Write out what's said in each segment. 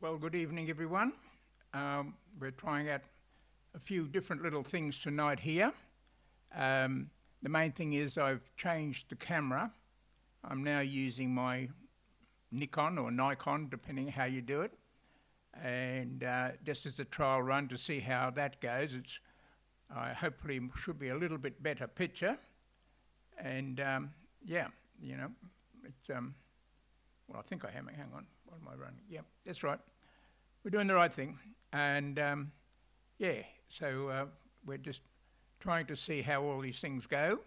Well, good evening, everyone. We're trying out a few different little things tonight here. The main thing is I've changed the camera. I'm now using my Nikon or Nikon, depending how you do it. And just as a trial run to see how that goes, it's hopefully should be a little bit better picture. And yeah, you know, it's, well, I think I am, hang on, what am I running? Yep, that's right. We're doing the right thing. And yeah, so we're just trying to see how all these things go,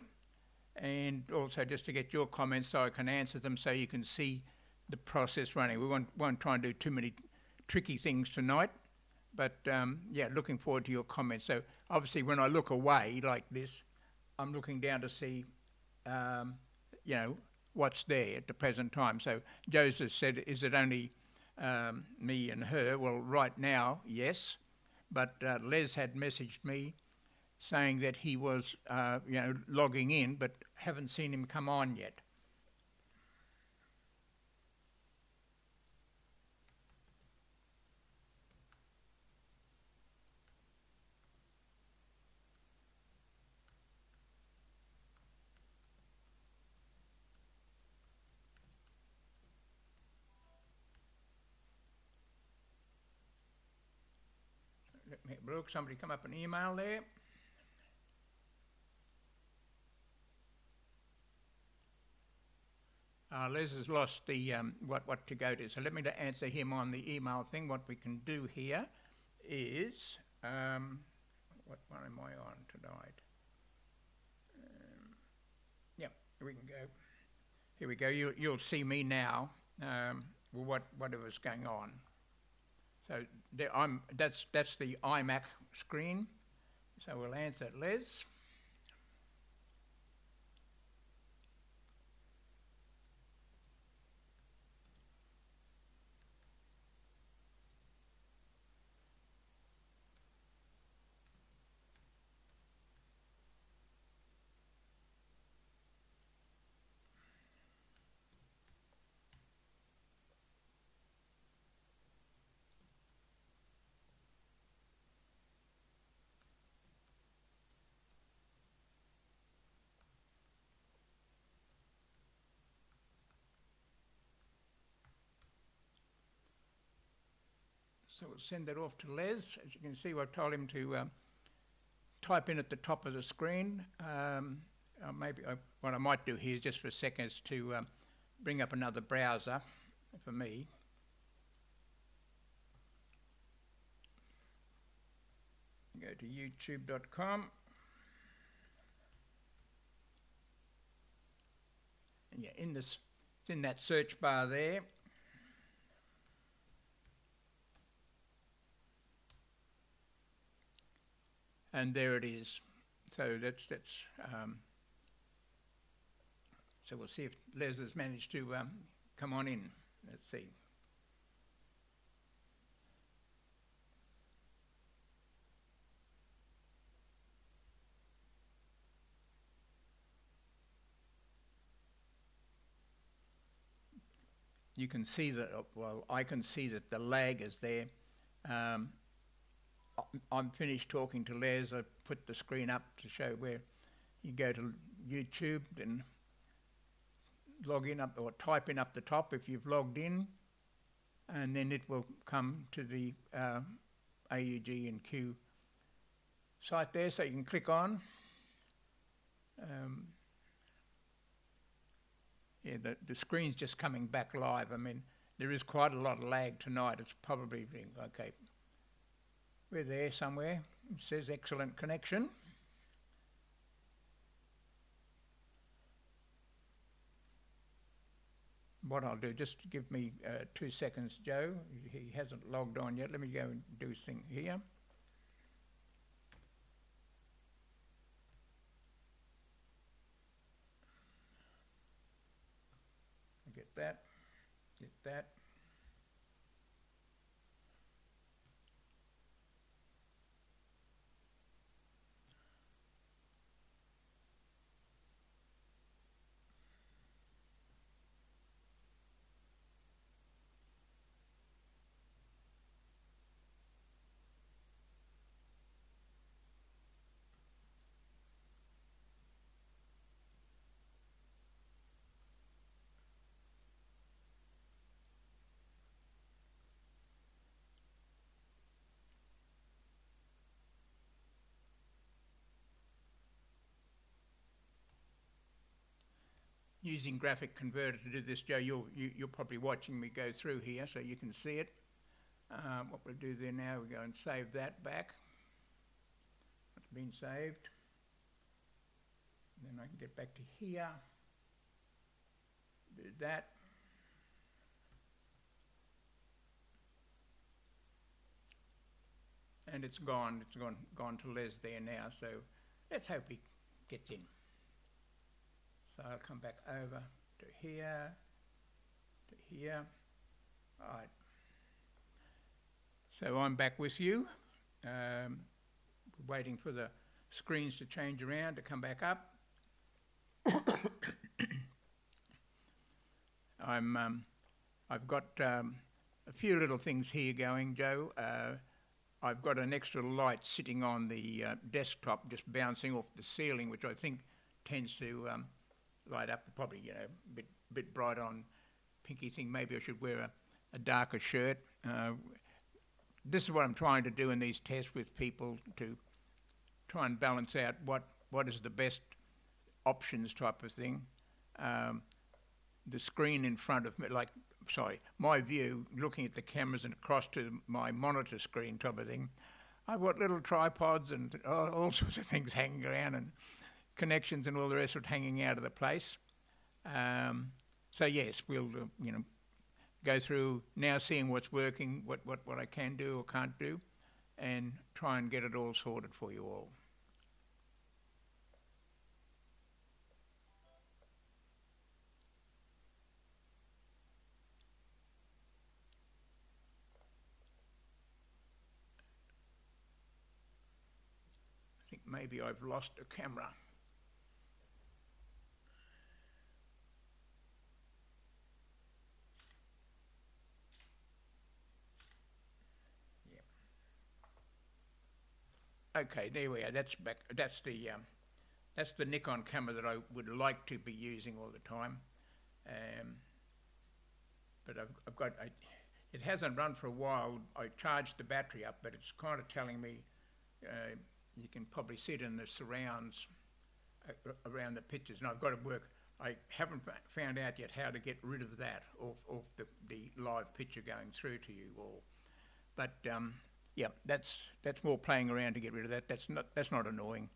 and also just to get your comments so I can answer them so you can see the process running. We won't try and do too many tricky things tonight, but yeah, looking forward to your comments. So obviously when I look away like this, I'm looking down to see, you know, what's there at the present time. So Joseph said, is it only me and her? Well, right now, yes, but Les had messaged me saying that he was, you know, logging in, but haven't seen him come on yet. Let me have a look. Somebody come up an email there. Les has lost the what to go to, so let me answer him on the email thing. What we can do here is, what one am I on tonight? Yeah, we can go. Here we go. You'll see me now. Whatever's going on. So that's the iMac screen. So we'll answer Les. So we'll send that off to Les. As you can see, I've told him to type in at the top of the screen. What I might do here just for a second is to bring up another browser for me. Go to youtube.com. And yeah, it's in that search bar there. And there it is. So so we'll see if Les has managed to come on in. Let's see. You can see that, well, I can see that the lag is there. I'm finished talking to Les. I put the screen up to show where you go to YouTube, then log in up or type in up the top if you've logged in, and then it will come to the AUGNQ site there, so you can click on. Yeah, the screen's just coming back live. I mean, there is quite a lot of lag tonight. It's probably being, okay. We're there somewhere. It says excellent connection. What I'll do, just give me 2 seconds, Joe. He hasn't logged on yet. Let me go and do his thing here. Get that, get that. using graphic converter to do this, Joe. You're probably watching me go through here, so you can see it. What we'll do there now, we go and save that back. It's been saved. Then I can get back to here. Do that. And it's gone. It's gone to Les there now. So let's hope he gets in. So I'll come back over to here, to here. All right. So I'm back with you. Waiting for the screens to change around to come back up. I've got a few little things here going, Joe. I've got an extra light sitting on the desktop, just bouncing off the ceiling, which I think tends to light up, probably, you know, a bit bright on pinky thing. Maybe I should wear a darker shirt. This is what I'm trying to do in these tests with people, to try and balance out what is the best options type of thing. The screen in front of me, my view, looking at the cameras and across to my monitor screen type of thing, I've got little tripods and all sorts of things hanging around, and connections and all the rest of it hanging out of the place. So yes, we'll go through now, seeing what's working, what I can do or can't do, and try and get it all sorted for you all. I think maybe I've lost a camera. Okay, there we are. That's back. That's the Nikon camera that I would like to be using all the time. But I've got. It hasn't run for a while. I charged the battery up, but it's kind of telling me. You can probably see it in the surrounds around the pictures, and I've got to work. I haven't found out yet how to get rid of that off the live picture going through to you all. But yeah, that's more playing around to get rid of that. That's not annoying.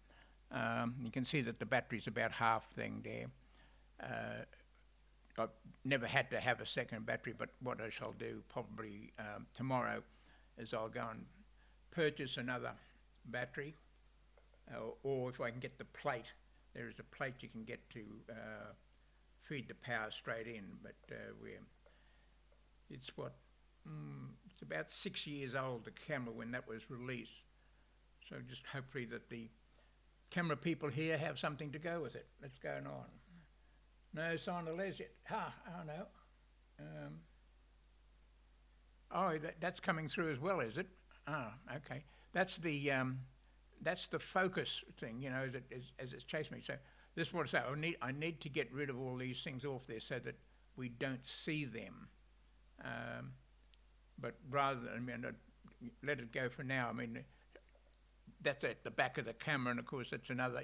You can see that the battery's about half thing there. I've never had to have a second battery, but what I shall do probably tomorrow is I'll go and purchase another battery, or if I can get the plate, there is a plate you can get to feed the power straight in. But it's about 6 years old, the camera, when that was released. So just hopefully that the camera people here have something to go with it. That's going on. No sign of Les yet. Oh no. That's coming through as well, is it? Okay. That's the focus thing, you know, as it's chasing me. So this is what I say. I need to get rid of all these things off there so that we don't see them. But rather than, let it go for now. I mean, that's at the back of the camera, and of course that's another,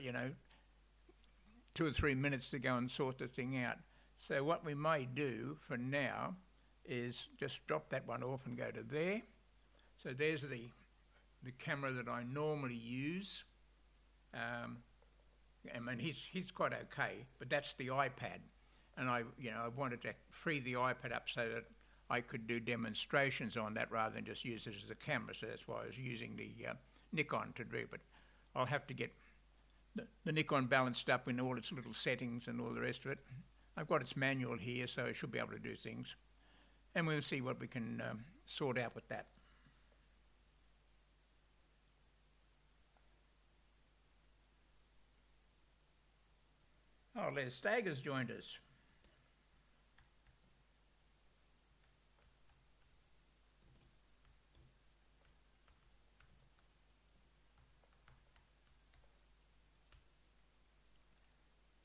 2 or 3 minutes to go and sort the thing out. So what we may do for now is just drop that one off and go to there. So there's the camera that I normally use. I mean, he's quite okay, but that's the iPad, and I wanted to free the iPad up so that I could do demonstrations on that rather than just use it as a camera. So that's why I was using the Nikon to do. But I'll have to get the Nikon balanced up in all its little settings and all the rest of it. I've got its manual here, so I should be able to do things, and we'll see what we can sort out with that. Oh, Les Stagger's joined us.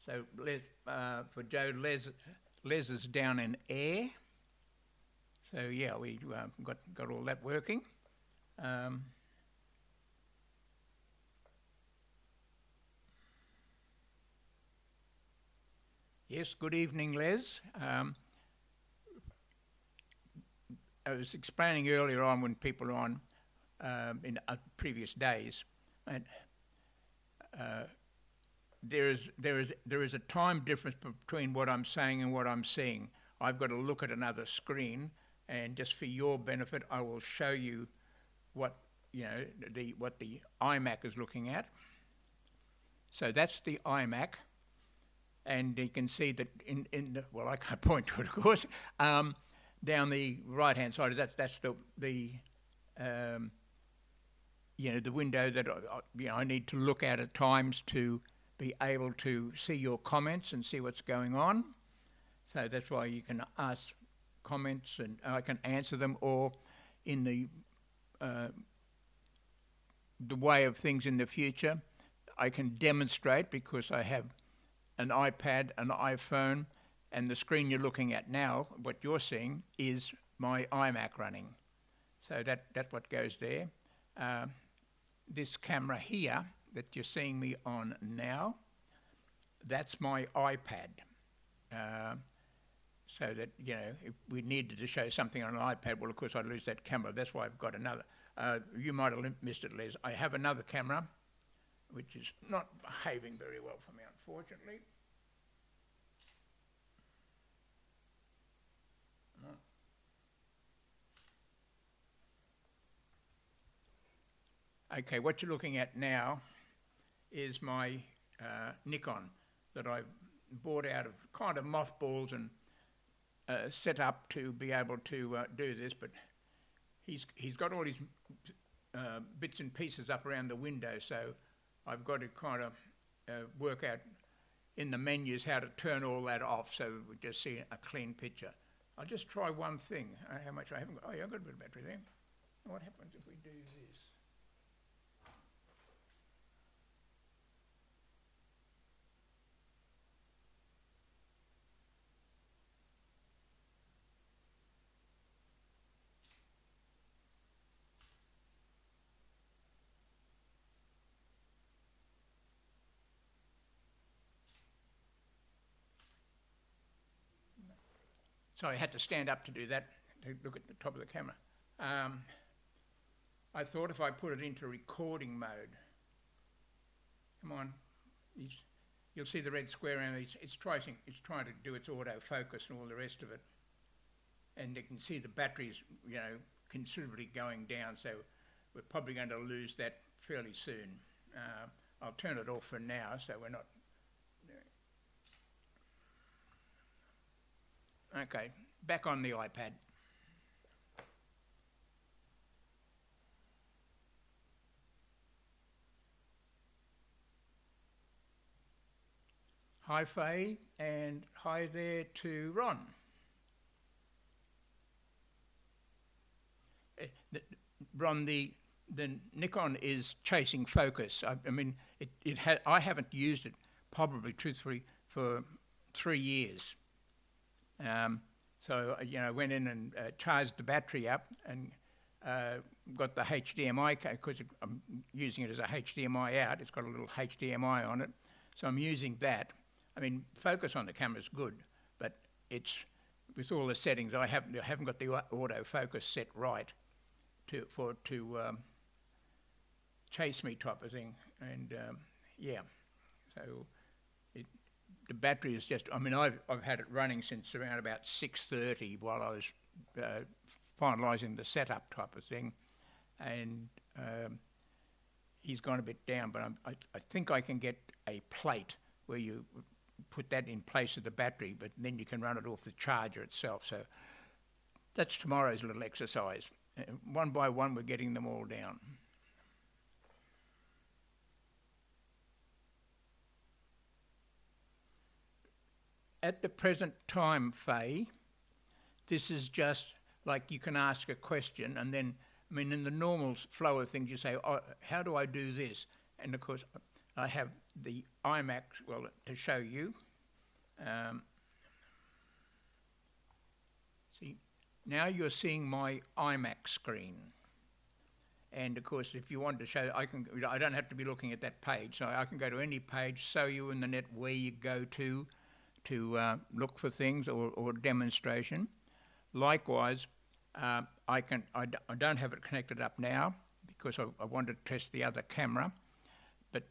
So for Joe, Les is down in air. So yeah, we got all that working. Yes, good evening, Les. I was explaining earlier on when people are on in previous days, and there is a time difference between what I'm saying and what I'm seeing. I've got to look at another screen, and just for your benefit, I will show you what what the iMac is looking at. So that's the iMac, and you can see that in the, well, I can't point to it, of course. Down the right-hand side, that's the the window that I need to look at times to be able to see your comments and see what's going on. So that's why you can ask comments and I can answer them, or in the way of things in the future, I can demonstrate because I have an iPad, an iPhone, and the screen you're looking at now, what you're seeing, is my iMac running. So that's what goes there. This camera here that you're seeing me on now, that's my iPad. So that, if we needed to show something on an iPad, well, of course, I'd lose that camera. That's why I've got another. You might have missed it, Les. I have another camera, which is not behaving very well for me, unfortunately. Okay, what you're looking at now is my Nikon that I bought out of kind of mothballs and set up to be able to do this, but he's got all these bits and pieces up around the window, so I've got to kind of work out in the menus how to turn all that off so we just see a clean picture. I'll just try one thing. How much I haven't got? Oh yeah, I've got a bit of battery there. What happens if we do this? So I had to stand up to do that, to look at the top of the camera. I thought if I put it into recording mode, come on, you'll see the red square around it. It's trying to do its autofocus and all the rest of it. And you can see the battery's, considerably going down, so we're probably going to lose that fairly soon. I'll turn it off for now, so we're not. Okay, back on the iPad. Hi Faye, and hi there to Ron. Ron, the Nikon is chasing focus. I mean, I haven't used it probably, truthfully, for 3 years. So I went in and charged the battery up and got the HDMI, because I'm using it as a HDMI out. It's got a little HDMI on it, so I'm using that. I mean, focus on the camera is good, but it's with all the settings. I haven't got the autofocus set right to chase me type of thing, and yeah, so. The battery is just, I mean, I've had it running since around about 6:30 while I was finalising the setup type of thing, and he's gone a bit down, but I think I can get a plate where you put that in place of the battery, but then you can run it off the charger itself. So that's tomorrow's little exercise. One by one, we're getting them all down. At the present time, Faye, this is just like you can ask a question, and then, I mean, in the normal flow of things, you say, oh, how do I do this? And of course, I have the iMac, well, to show you. See, now you're seeing my iMac screen. And of course, if you want to show, I don't have to be looking at that page, so I can go to any page, show you in the net where you go to to look for things or demonstration. Likewise, I don't have it connected up now because I want to test the other camera, but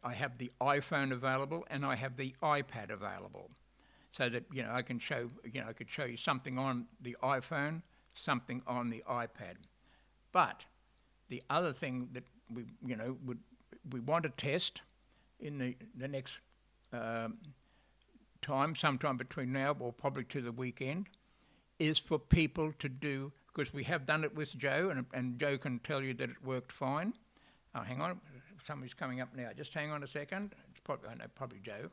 I have the iPhone available and I have the iPad available, so that I can show I could show you something on the iPhone, something on the iPad. But the other thing that we want to test in the next sometime between now or probably to the weekend, is for people to do, because we have done it with Joe, and Joe can tell you that it worked fine. Oh, hang on, somebody's coming up now. Just hang on a second. It's probably Joe.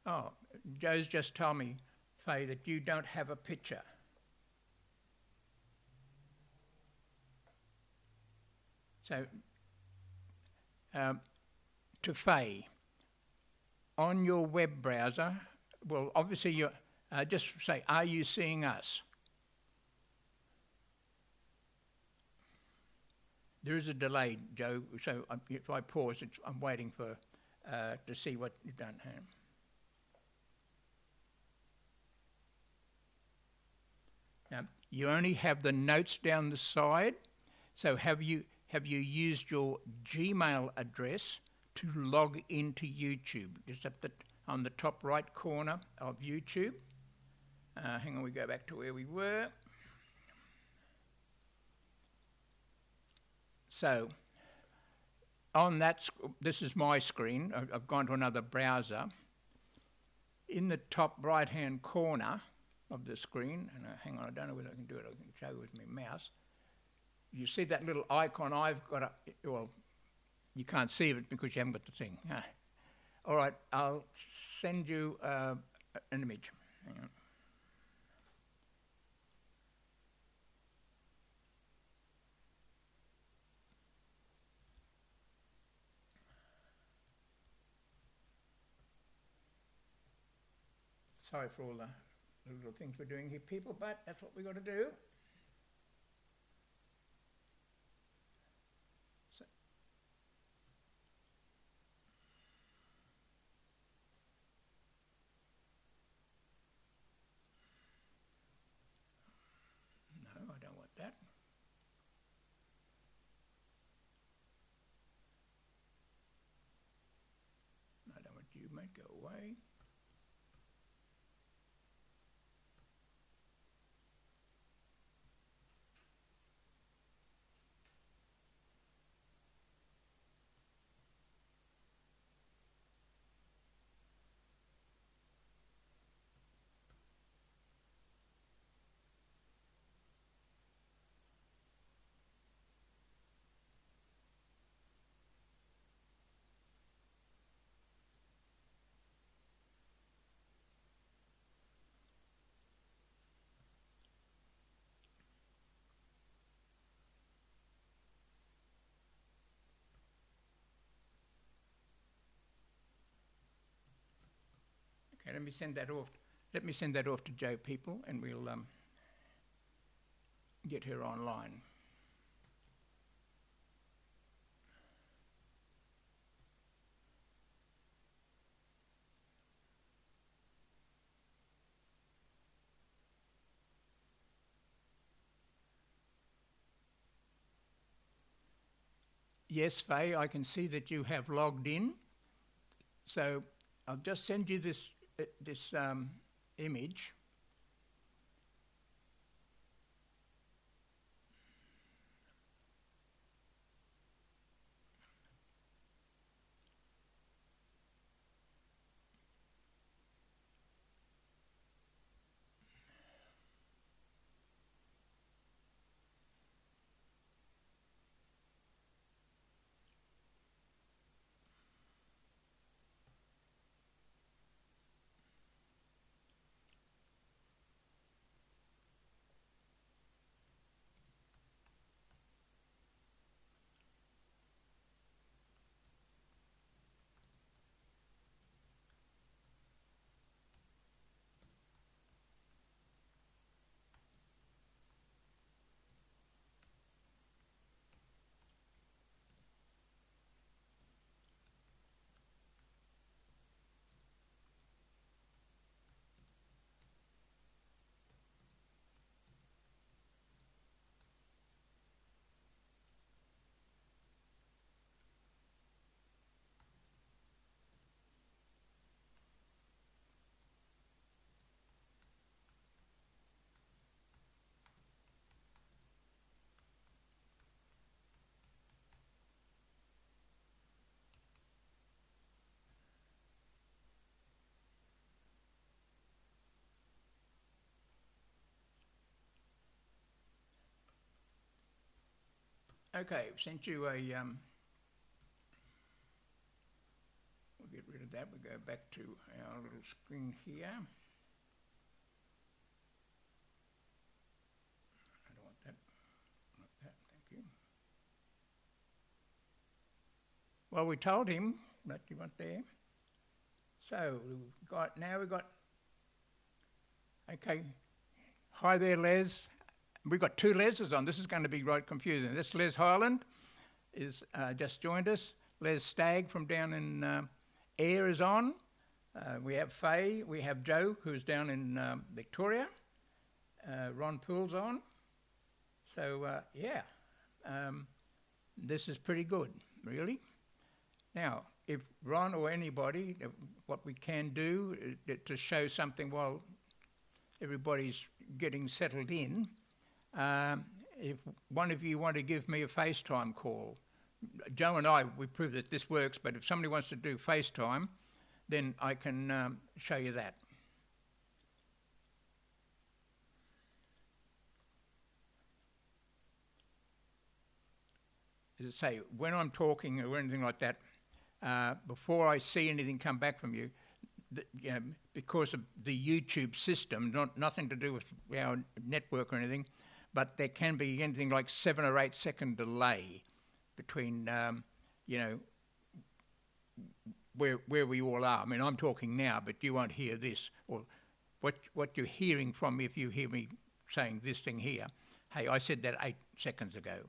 Oh, Joe's just told me, Faye, that you don't have a picture. So, to Faye, on your web browser, well, obviously you just say, are you seeing us? There is a delay, Joe, so if I pause, I'm waiting for to see what you've done. Now, you only have the notes down the side, so have you used your Gmail address to log into YouTube? Just on the top right corner of YouTube. Hang on, we go back to where we were. So, on that, this is my screen. I've gone to another browser. In the top right-hand corner of the screen, and hang on, I don't know whether I can do it. I can show with my mouse. You see that little icon I've got well, you can't see it because you haven't got the thing. All right, I'll send you an image. Hang on. Sorry for all the little things we're doing here, people, but that's what we've got to do. So, no, I don't want that. I don't want you, mate, go away. Okay, let me send that off. Let me send that off to Joe, people, and we'll get her online. Yes, Faye, I can see that you have logged in. So I'll just send you this image. Okay, I've sent you a, we'll get rid of that, we'll go back to our little screen here. I don't want that, thank you. Well, we told him that you want there. So, we've got, okay, hi there Les. We've got two Leses on. This is going to be right confusing. This Les Highland is just joined us. Les Stagg from down in Ayr is on. We have Faye. We have Joe, who's down in Victoria. Ron Poole's on. So, yeah, this is pretty good, really. Now, if Ron or anybody, what we can do to show something while everybody's getting settled in, if one of you want to give me a FaceTime call, Joe and I, we prove that this works, but if somebody wants to do FaceTime, then I can show you that. As I say, when I'm talking or anything like that, before I see anything come back from you, because of the YouTube system, nothing to do with our network or anything, but there can be anything like 7 or 8 second delay between, you know, where we all are. I mean, I'm talking now, but you won't hear this, or what you're hearing from me if you hear me saying this thing here. Hey, I said that 8 seconds ago.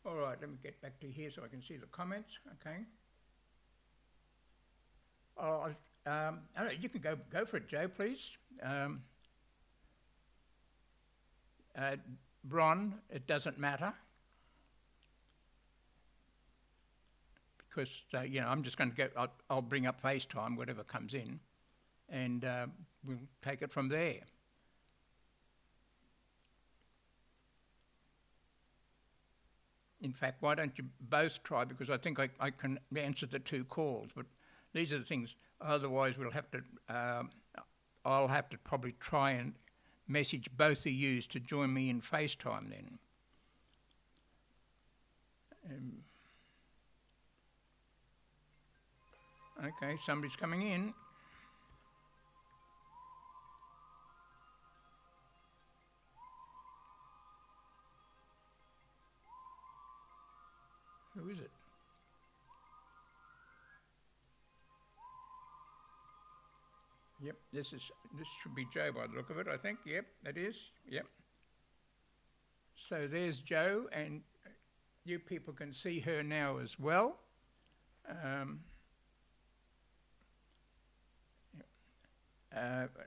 All right, let me get back to here so I can see the comments, okay? Oh, you can go for it, Joe, please. Ron, it doesn't matter. Because, you know, I'm just going to go, I'll bring up FaceTime, whatever comes in, and we'll take it from there. In fact, why don't you both try, because I think I can answer the 2 calls, but these are the things, otherwise we'll have to, I'll have to probably try and message both of you to join me in FaceTime then. Okay, somebody's coming in. Who is it? Yep, this should be Joe by the look of it, I think. Yep, that is. Yep. So there's Joe, and you people can see her now as well.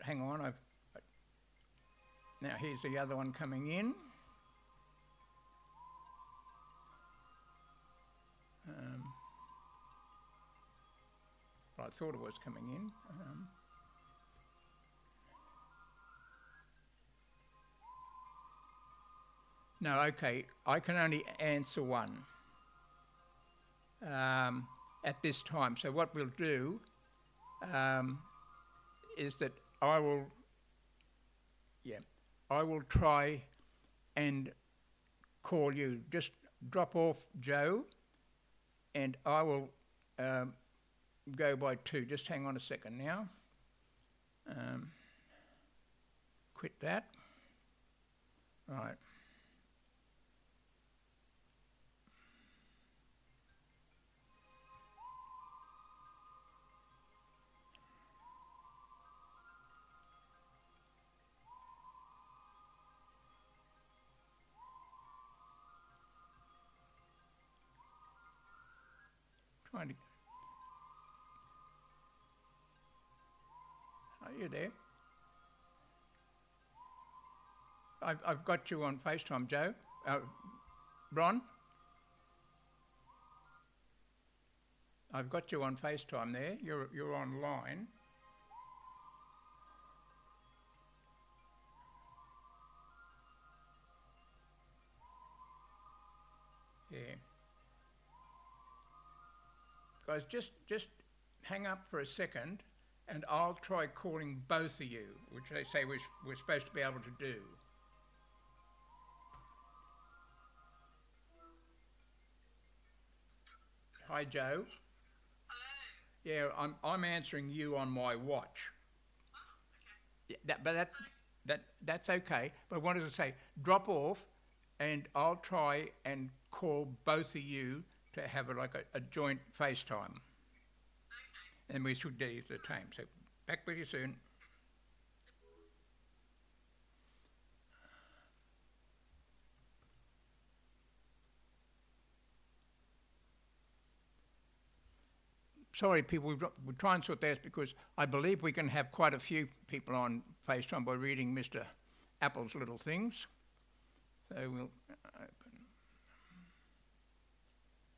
Hang on, now here's the other one coming in. Well, I thought it was coming in. No, okay, I can only answer one at this time. So what we'll do is that I will, yeah, I will try and call you. Just drop off Joe, and I will go by 2. Just hang on a second now. Quit that. Right. Trying to. Are you there? I've got you on FaceTime, Joe. Ron, I've got you on FaceTime there. You're online. Yeah. Guys, just hang up for a second, and I'll try calling both of you, which they say we're supposed to be able to do. Hi, Joe. Yeah, I'm answering you on my watch. Yeah, that's okay. But I wanted to say, drop off, and I'll try and call both of you to have a joint FaceTime, and we should get the time. So back with you soon. Sorry, people, we'll try and sort this because I believe we can have quite a few people on FaceTime by reading Mr. Apple's little things. So we'll open.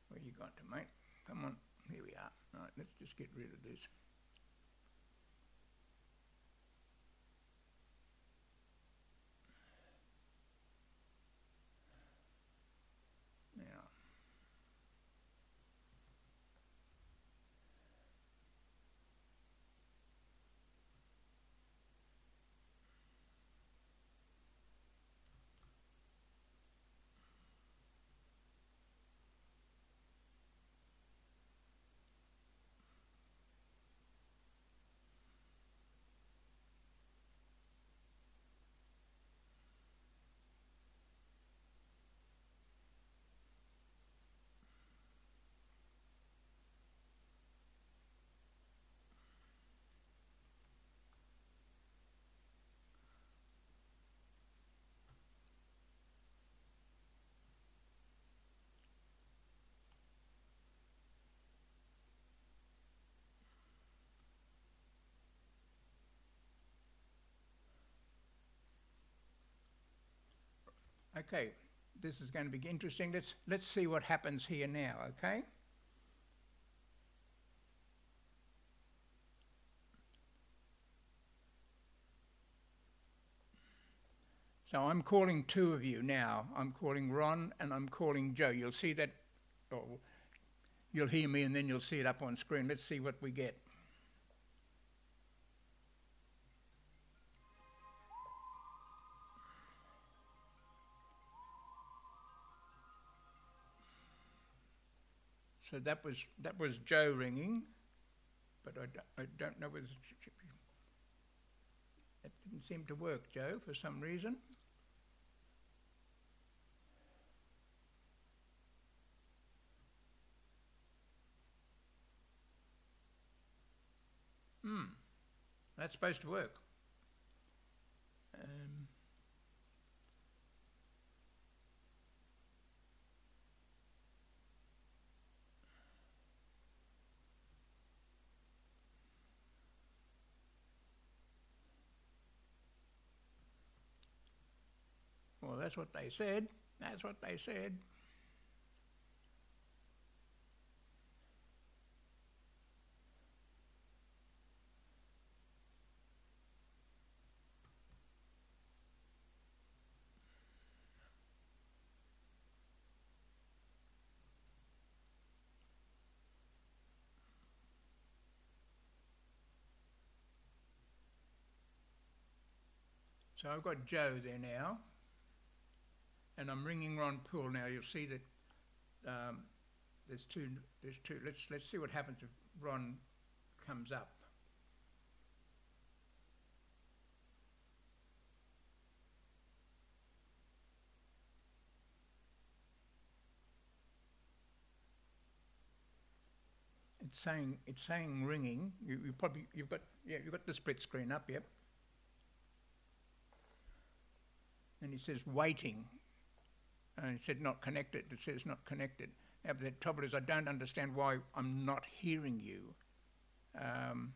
Where you got to, mate? Come on, here we are. Right, let's just get rid of this. Now, okay, this is going to be interesting. Let's see what happens here now, okay? So I'm calling 2 of you now. I'm calling Ron and I'm calling Joe. You'll see that, or you'll hear me and then you'll see it up on screen. Let's see what we get. So that was Joe ringing, but I don't know whether that didn't seem to work, Joe, for some reason. That's supposed to work. Well, that's what they said. That's what they said. So I've got Joe there now, and I'm ringing Ron Poole now. You'll see that there's two. Let's see what happens if Ron comes up. It's saying ringing. You've got the split screen up, yep. And it says waiting. And it said not connected. It says not connected. Now, but the trouble is I don't understand why I'm not hearing you. Hang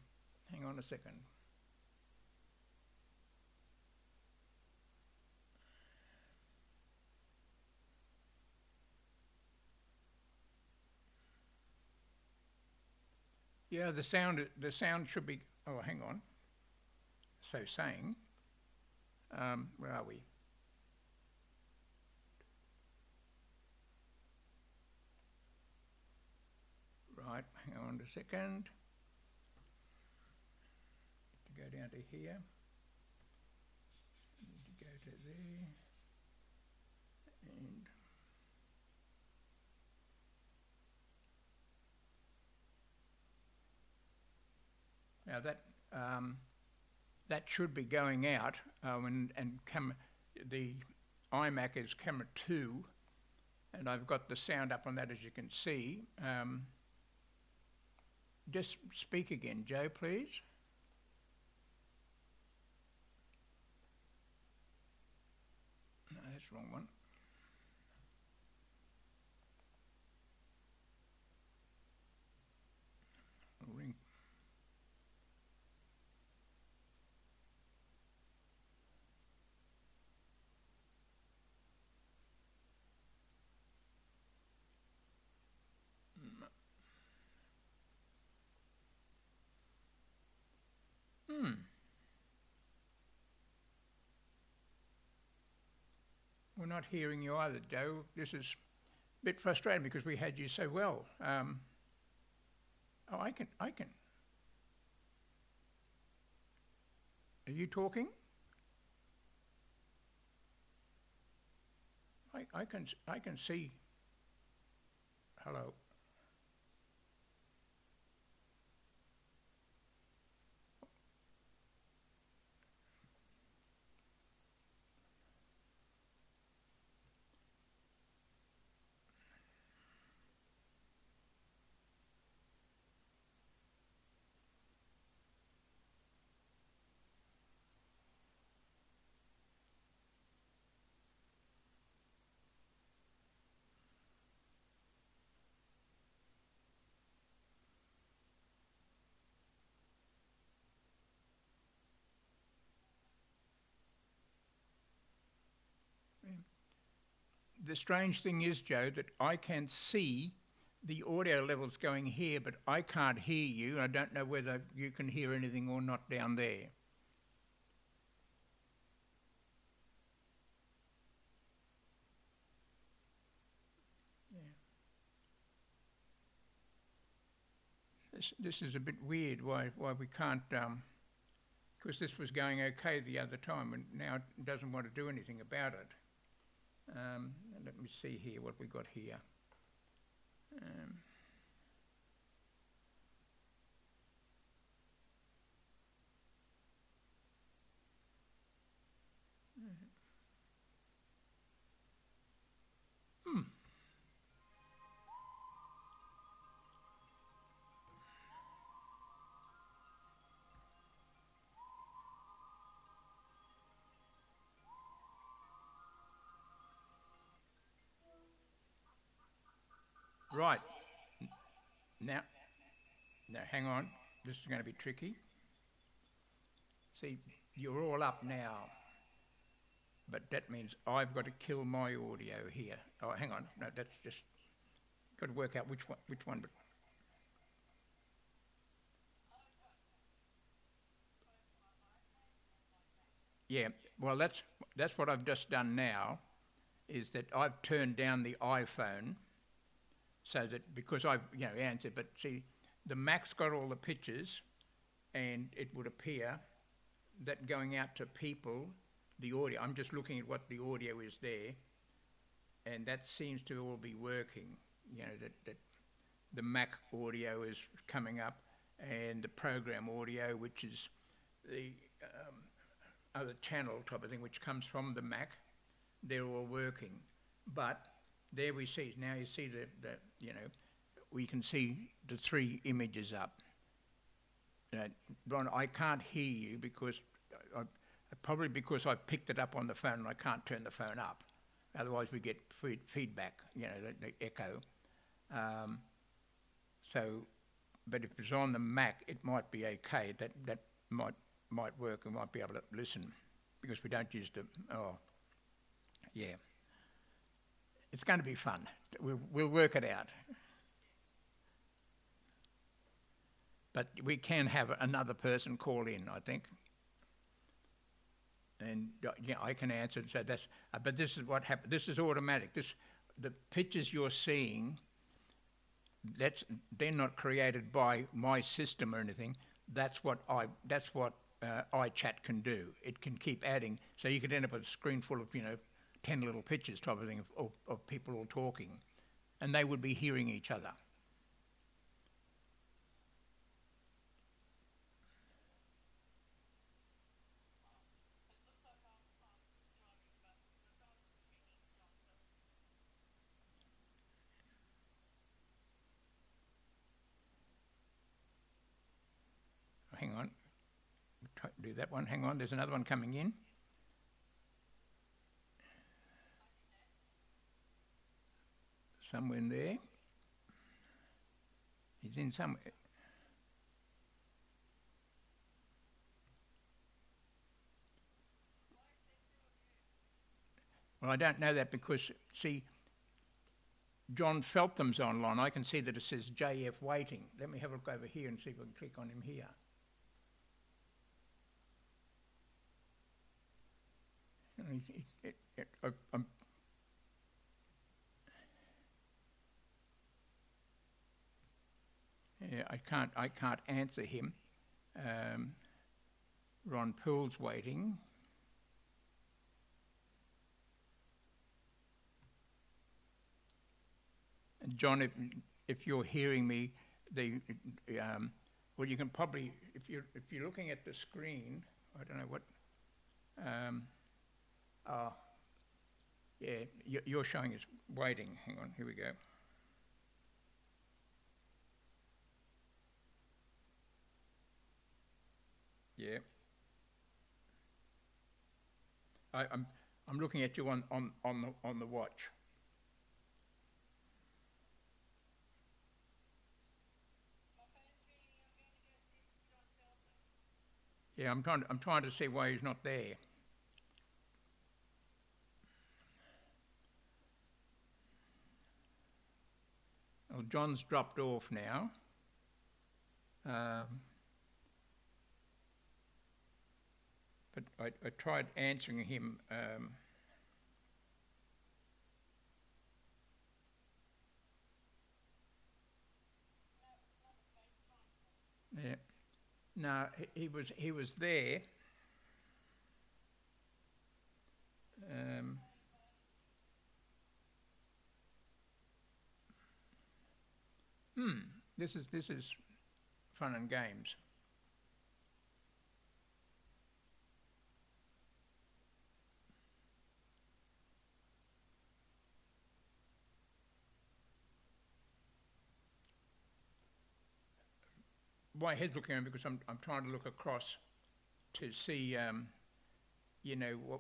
on a second. Yeah, the sound should be. Oh, hang on. So saying. Where are we? Right, hang on a second. To go down to here. I need to go to there. And now that should be going out, and the iMac is camera 2, and I've got the sound up on that, as you can see. Just speak again, Joe, please. No, that's the wrong one. Ring. We're not hearing you either, Joe. This is a bit frustrating because we had you so well. Oh, I can. Are you talking? I can see. Hello. The strange thing is, Joe, that I can see the audio levels going here, but I can't hear you. I don't know whether you can hear anything or not down there. Yeah. This is a bit weird. Why we can't? Because this was going okay the other time, and now it doesn't want to do anything about it. Let me see here what we got here. Right. Now, hang on. This is going to be tricky. See, you're all up now. But that means I've got to kill my audio here. Oh, hang on. No, that's just got to work out which one. But yeah, well, that's what I've just done now, is that I've turned down the iPhone so that, because I've answered, but see, the Mac's got all the pictures, and it would appear that going out to people the audio. I'm just looking at what the audio is there, and that seems to all be working. You know, that the Mac audio is coming up, and the program audio, which is the other channel type of thing, which comes from the Mac, they're all working. But there we see, now you see you know, we can see the 3 images up. Ron, I can't hear you because, probably because I picked it up on the phone and I can't turn the phone up. Otherwise we get feedback, you know, the echo. But if it's on the Mac, it might be okay. That might work. We might be able to listen because we don't use the. Oh, yeah. It's going to be fun. We'll work it out. But we can have another person call in, I think. And yeah, I can answer. So that's. But this is what happened. This is automatic. The pictures you're seeing. They're not created by my system or anything. That's what iChat can do. It can keep adding, so you could end up with a screen full of 10 little pictures type of thing of people all talking, and they would be hearing each other. Hang on, try to do that one. Hang on, there's another one coming in. Somewhere in there. He's in somewhere. Well, I don't know that because, see, John Feltham's online. I can see that it says JF waiting. Let me have a look over here and see if I can click on him here. Yeah, I can't answer him. Ron Poole's waiting. And John, if you're hearing me, well, you can probably, if you're looking at the screen, I don't know what. Yeah, you're showing us waiting. Hang on, here we go. Yeah. I'm looking at you on the watch. Yeah, I'm trying to see why he's not there. Well, John's dropped off now. But I tried answering him. Yeah. No, he was there. This is fun and games. My head's looking around because I'm trying to look across to see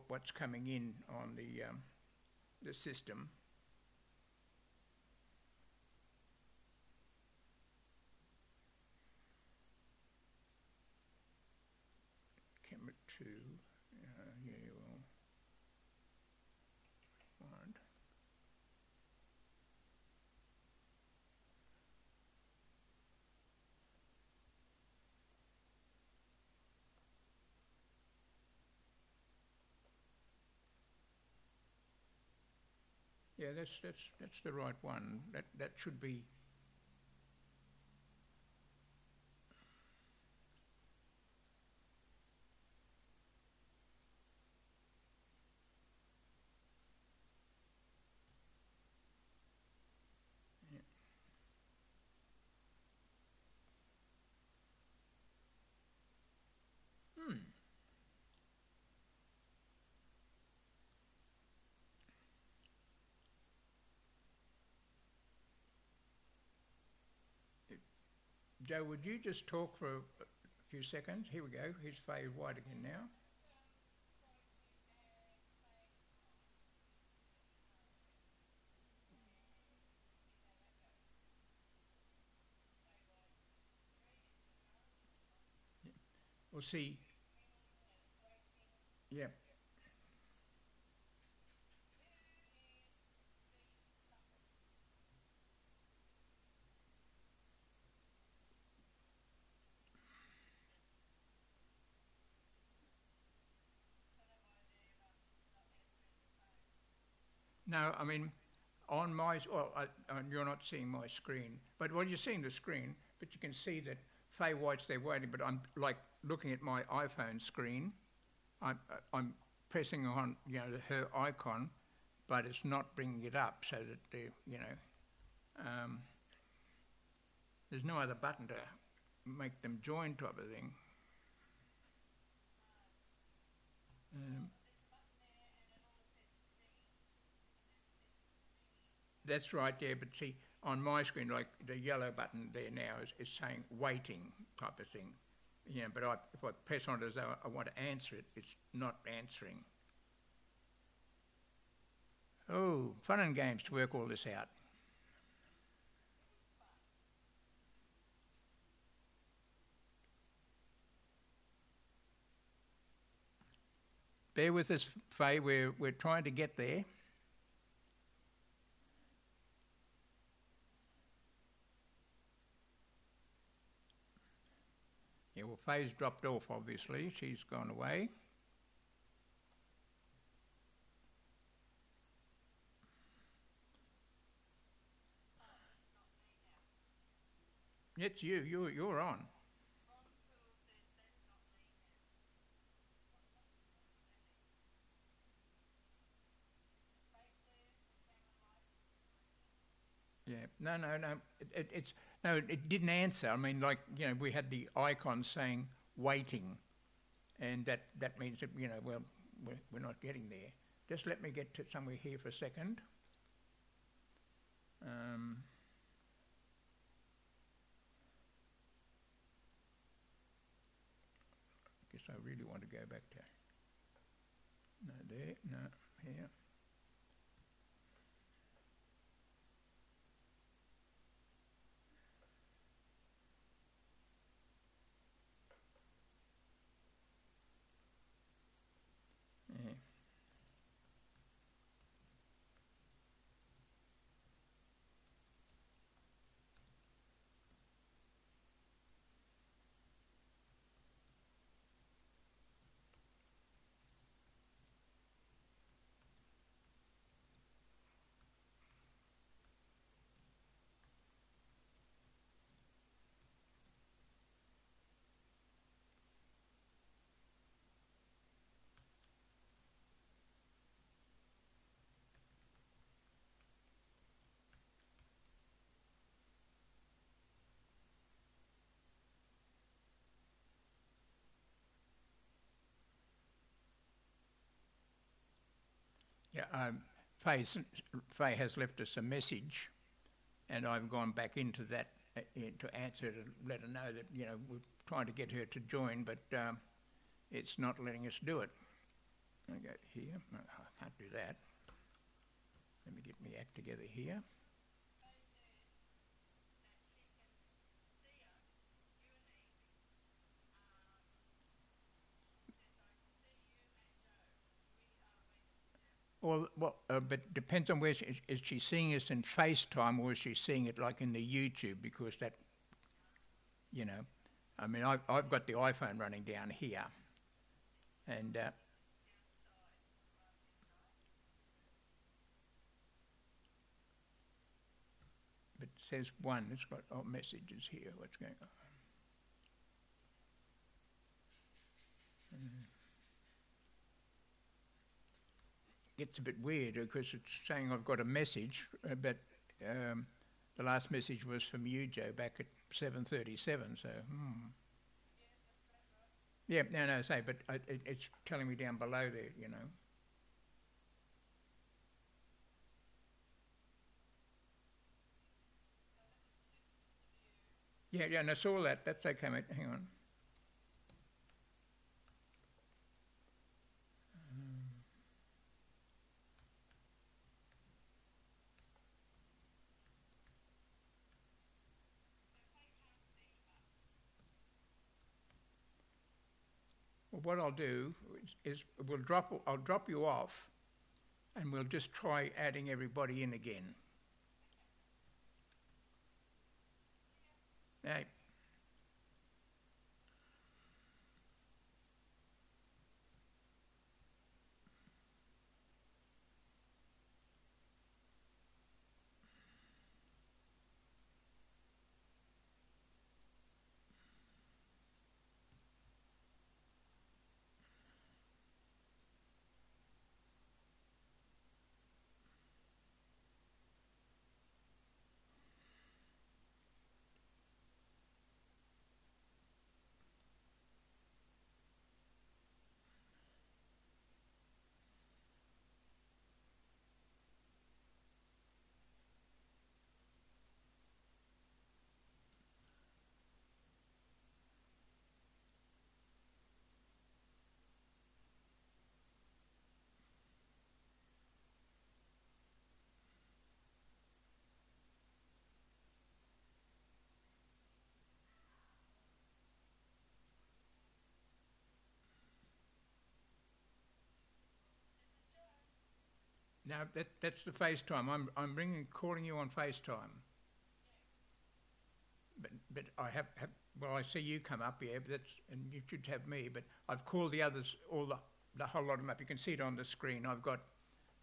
what's coming in on the system. Camera 2, yeah, well, find. Yeah, that's the right one. That should be. Joe, would you just talk for a few seconds? Here we go. Here's Faye White again now. We'll see. Yeah. No, I mean, on my, well, you're not seeing my screen, but well, you're seeing the screen, but you can see that Faye White's there waiting, but I'm like looking at my iPhone screen. I'm pressing on, her icon, but it's not bringing it up so that there's no other button to make them join type of thing. That's right, yeah, but see, on my screen, like the yellow button there now is saying waiting type of thing. But if I press on it as though I want to answer it, it's not answering. Oh, fun and games to work all this out. Bear with us, Faye, we're trying to get there. Yeah, well, Faye's dropped off, obviously. She's gone away. It's you. You're on. Yeah. No. It's no. It didn't answer. I mean, like we had the icon saying waiting, and that means that well, we're not getting there. Just let me get to somewhere here for a second. Guess I really want to go back to no there, no here. Yeah. Yeah, Faye has left us a message, and I've gone back into that to answer it and let her know that we're trying to get her to join, but it's not letting us do it. I go here. No, I can't do that. Let me get my act together here. Well, but depends on where is she seeing us in FaceTime or is she seeing it like in the YouTube? Because that, I mean, I've got the iPhone running down here, and but it says one. It's got messages here. What's going on? Gets a bit weird because it's saying I've got a message, but the last message was from you, Joe, back at 7:37. So, yeah, no, say, but it's telling me down below there, Yeah, yeah, and I saw that. That's okay, mate. Hang on. Well, what I'll do is I'll drop you off, and we'll just try adding everybody in again. Hey. Now that's the FaceTime. I'm calling you on FaceTime. But I have well, I see you come up here, but that's, and you should have me. But I've called the others, all the whole lot of them up. You can see it on the screen. I've got,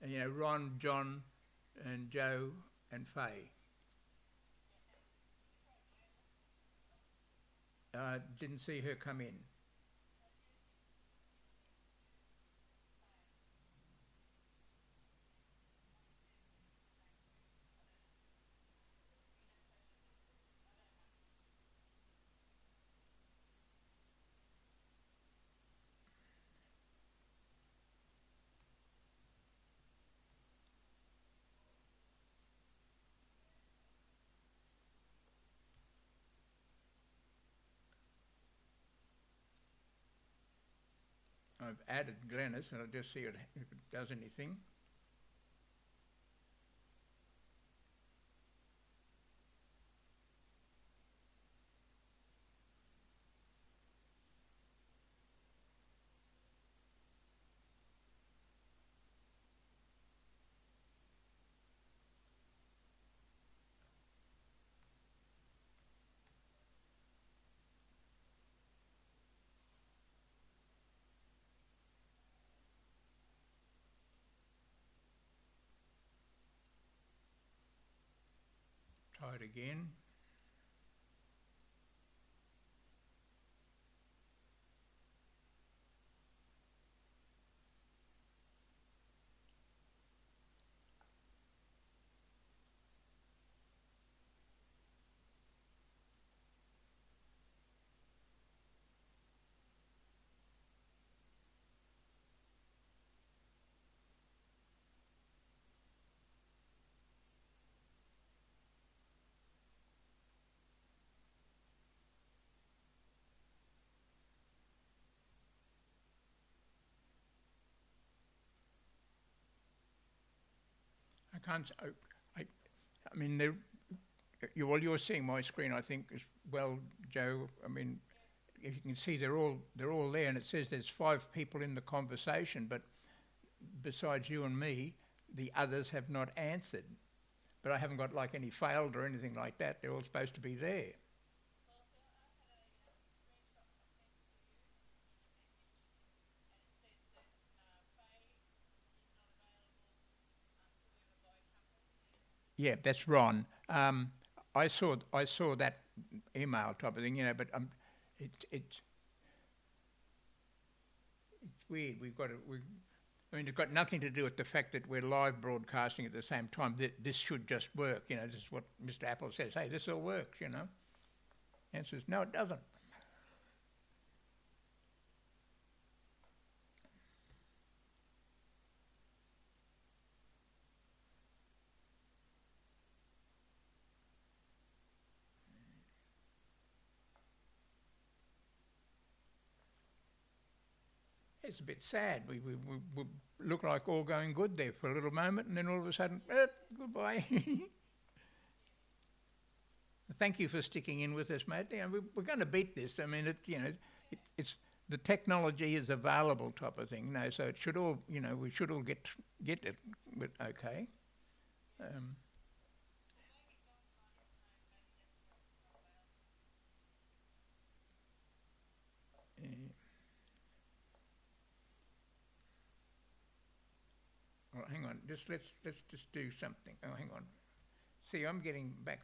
you know, Ron, John, and Joe, and Faye. Didn't see her come in. I've added Glennis, and I'll just see if it does anything. Try it again. I can't. I mean, you're seeing my screen, I think, as well, Joe. I mean, if you can see, they're all there, and it says there's 5 people in the conversation, but besides you and me, the others have not answered. But I haven't got like any failed or anything like that. They're all supposed to be there. Yeah, that's Ron. I saw that email type of thing, you know, but it's weird. I mean, it's got nothing to do with the fact that we're live broadcasting at the same time. This should just work, you know. This is what Mr. Apple says. Hey, this all works, you know. Answer is no, it doesn't. It's a bit sad. We look like all going good there for a little moment, and then all of a sudden, goodbye. Thank you for sticking in with us, mate. You know, we're going to beat this. I mean, it's the technology is available type of thing. No, so it should all, we should all get it. Okay. Yeah. Well, hang on. Let's just do something. Oh, hang on. See, I'm getting back.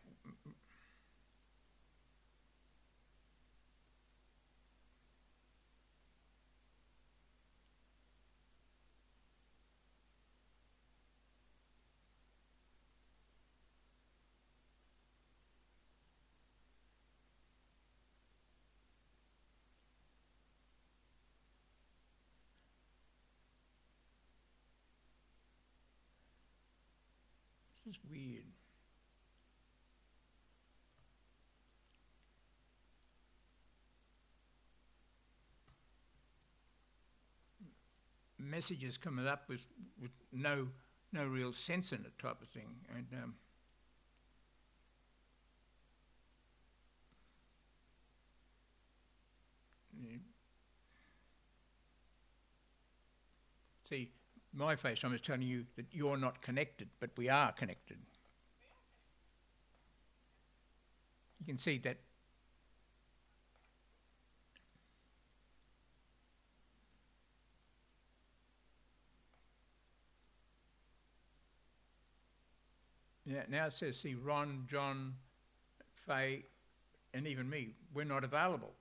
This is weird. Messages coming up with no real sense in it type of thing. And yeah. See, my FaceTime is telling you that you're not connected, but we are connected. You can see that. Yeah, now it says, see, Ron, John, Faye, and even me, we're not available.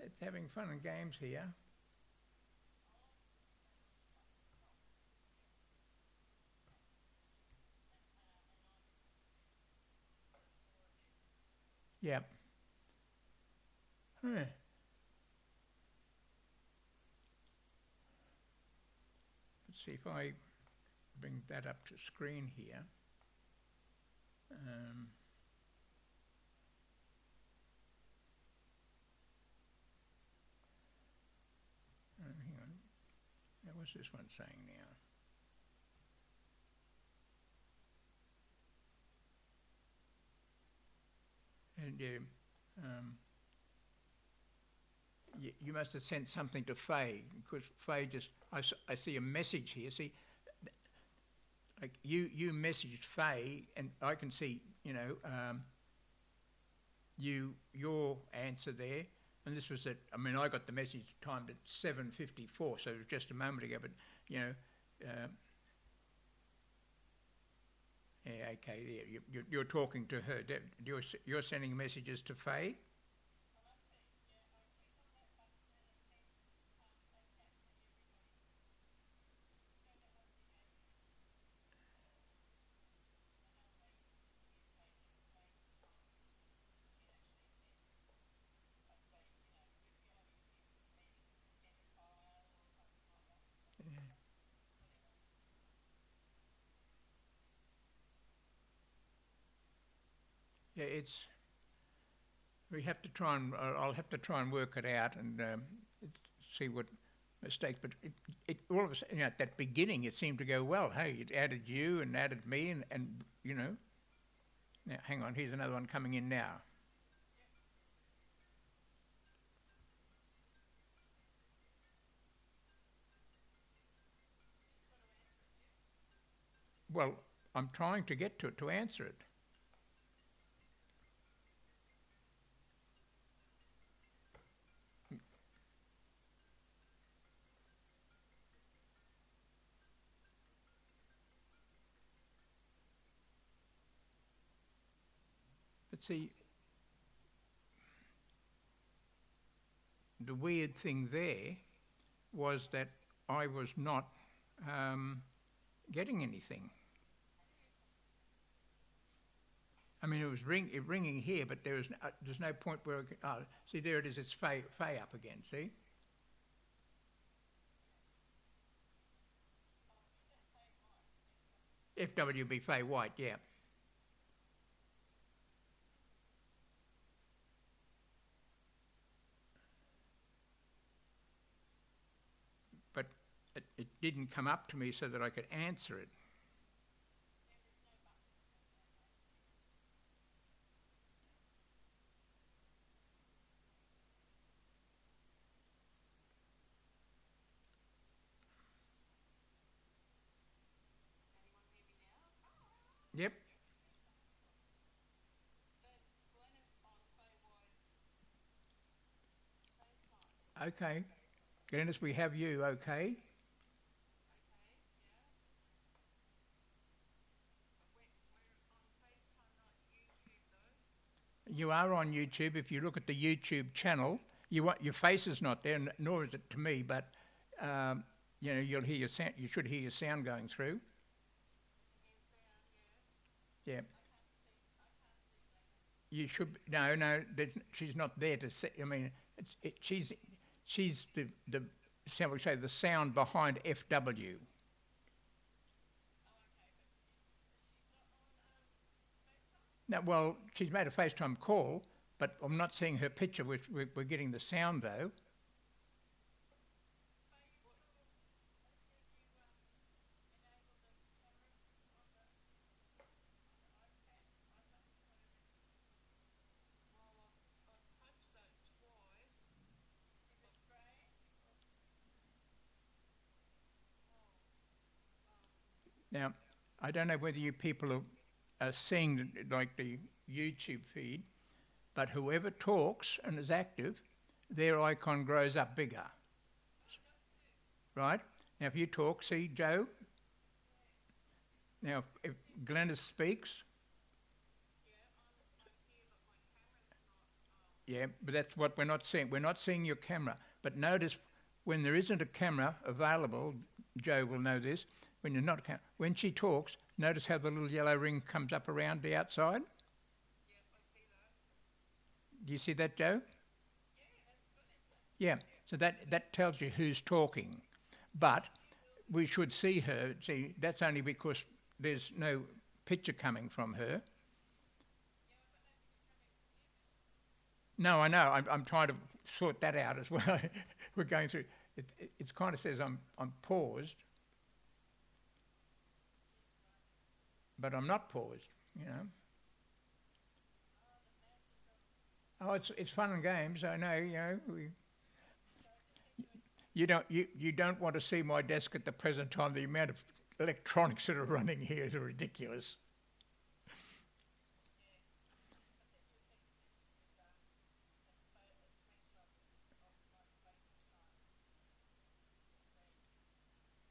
It's having fun and games here. Yeah. Huh. Let's see if I bring that up to screen here. Hang on. Now, what's this one saying now? And you must have sent something to Faye, because Faye just, I see a message here. See, like you messaged Faye, and I can see, your answer there. And this was I I got the message timed at 7:54, so it was just a moment ago, but, yeah, okay, yeah, you're talking to her. You're sending messages to Faye? Yeah, we have to try and, I'll have to try and work it out and see what mistakes, but it all of a sudden, at that beginning, it seemed to go well. Hey, it added you and added me and now, hang on, here's another one coming in now. Well, I'm trying to get to it, to answer it. But see, the weird thing there was that I was not getting anything. I mean, it was ringing here, but there's no point where see, there it is. It's Faye up again. See. FWB Faye White, yeah. it didn't come up to me so that I could answer it. Yep. Okay. Glennis, we have you, okay? You are on YouTube. If you look at the YouTube channel, your face is not there, nor is it to me, but you know, you'll hear your sound, you should hear your sound going through. Yeah. You should, no, she's not there to see, I mean, she's the, shall we say, the sound behind FW. Now, well, she's made a FaceTime call, but I'm not seeing her picture. We're getting the sound though. Now, I don't know whether you people are seeing like the YouTube feed, but whoever talks and is active, their icon grows up bigger. Right? Now, if you talk, see Joe? Now, if Glennis speaks, yeah, but that's what we're not seeing. We're not seeing your camera. But notice when there isn't a camera available, Joe will know this, when you're not, when she talks, notice how the little yellow ring comes up around the outside? Do you see that, Joe? Yeah, so that tells you who's talking. But we should see her. See, that's only because there's no picture coming from her. No, I know. I'm trying to sort that out as well. We're going through. It kind of says I'm paused, but I'm not paused. You know. Oh, it's fun and games. I know. You know. You don't want to see my desk at the present time. The amount of electronics that are running here is ridiculous.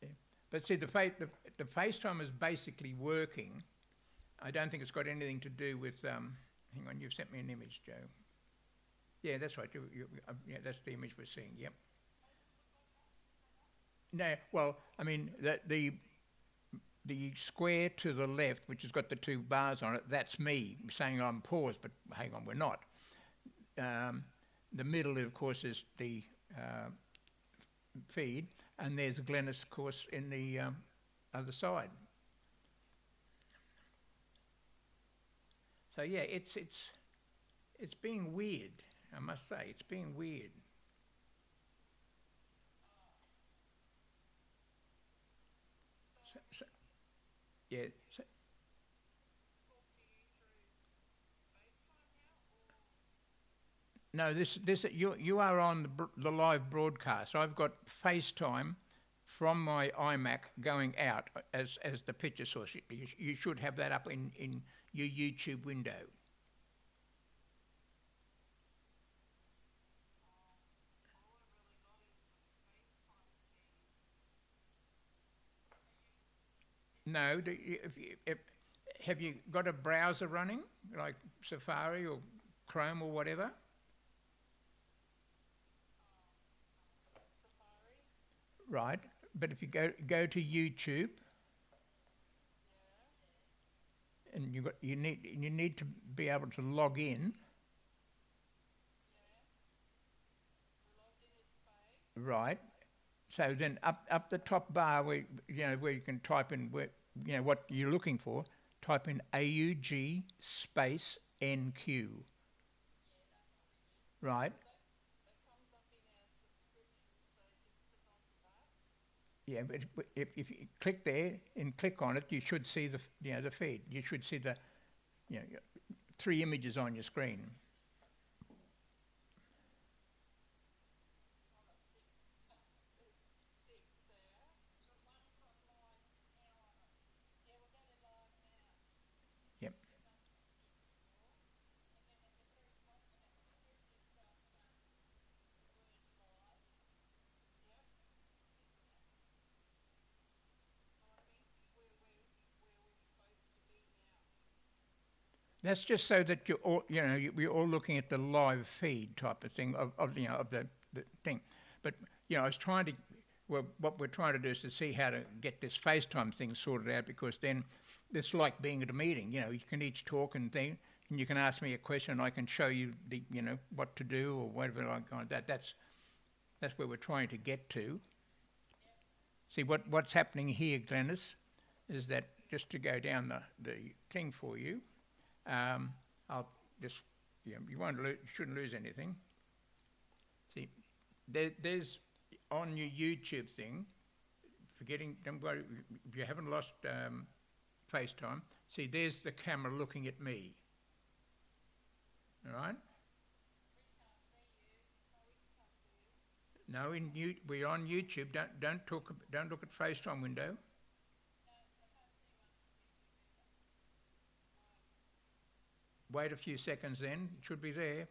Yeah. But see, the FaceTime is basically working. I don't think it's got anything to do with. Hang on, you've sent me an image, Joe. Yeah, that's right. Yeah, that's the image we're seeing. Yep. No, well, I mean the square to the left, which has got the two bars on it, that's me saying I'm paused, but hang on, we're not. The middle, of course, is the feed, and there's Glennis, of course, in the other side. So yeah, it's being weird. I must say, it's being weird. So, yeah. No, you are on the live broadcast. I've got FaceTime from my iMac going out as the picture source. You should have that up in your YouTube window. No, have you got a browser running, like Safari or Chrome or whatever? Right, but if you go to YouTube, and you need to be able to log in. Right. So then up the top bar where you can type in what you're looking for, type in AUG space NQ. Right. Yeah, but if you click there and click on it, you should see the feed. You should see the you know 3 images on your screen. Yep. That's just so that you're all, we're all looking at the live feed type of thing of the thing. But I was trying to, well, what we're trying to do is to see how to get this FaceTime thing sorted out, because then it's like being at a meeting. You can each talk and thing, and you can ask me a question, and I can show you what to do or whatever like that. That's where we're trying to get to. See what's happening here, Glennis, is that just to go down the thing for you. I'll just, you shouldn't lose anything. See, there's on your YouTube thing, don't worry, if you haven't lost FaceTime, see, there's the camera looking at me. All right? No, we're on YouTube. Don't look at FaceTime window. Wait a few seconds then, it should be there.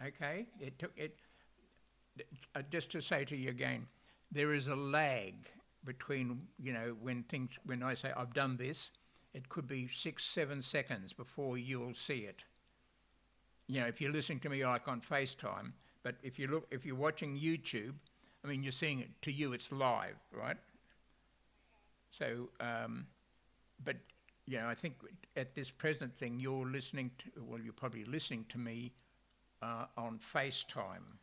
Okay, just to say to you again, there is a lag between, when I say I've done this, it could be 6-7 seconds before you'll see it. If you're listening to me like on FaceTime, but if you're watching YouTube, I mean, you're seeing it, to you it's live, right? So, but I think at this present thing, you're probably listening to me on FaceTime,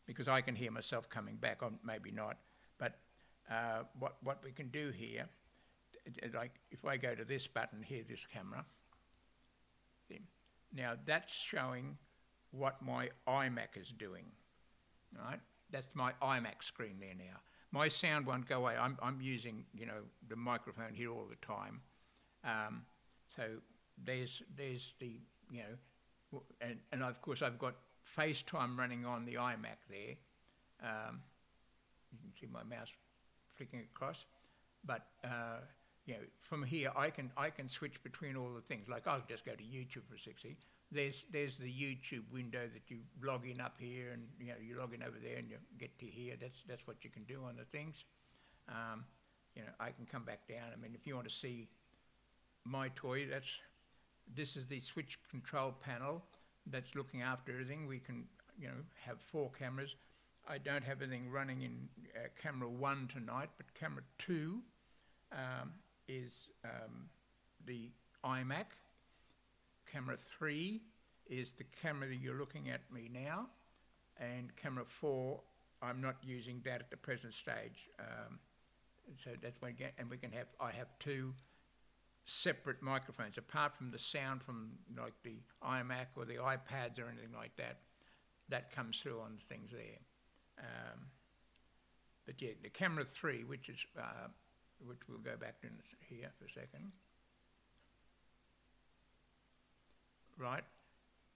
because I can hear myself coming back. Or maybe not, but what we can do here, like if I go to this button here, this camera. Now that's showing what my iMac is doing, right? That's my iMac screen there now. My sound won't go away. I'm using the microphone here all the time. So there's the and of course I've got FaceTime running on the iMac there. You can see my mouse flicking across, but from here I can switch between all the things. Like I'll just go to YouTube for 60. There's the YouTube window that you log in up here, and you log in over there and you get to here. That's what you can do on the things. I can come back down. I mean, if you want to see my toy, this is the switch control panel that's looking after everything. We can have 4 cameras. I don't have anything running in camera 1 tonight, but camera 2 is the iMac. Camera 3 is the camera that you're looking at me now, and camera 4, I'm not using that at the present stage. So that's when I have 2 separate microphones, apart from the sound from like the iMac or the iPads or anything like that. That comes through on things there. But yeah, the camera 3, which we'll go back to here for a second. Right,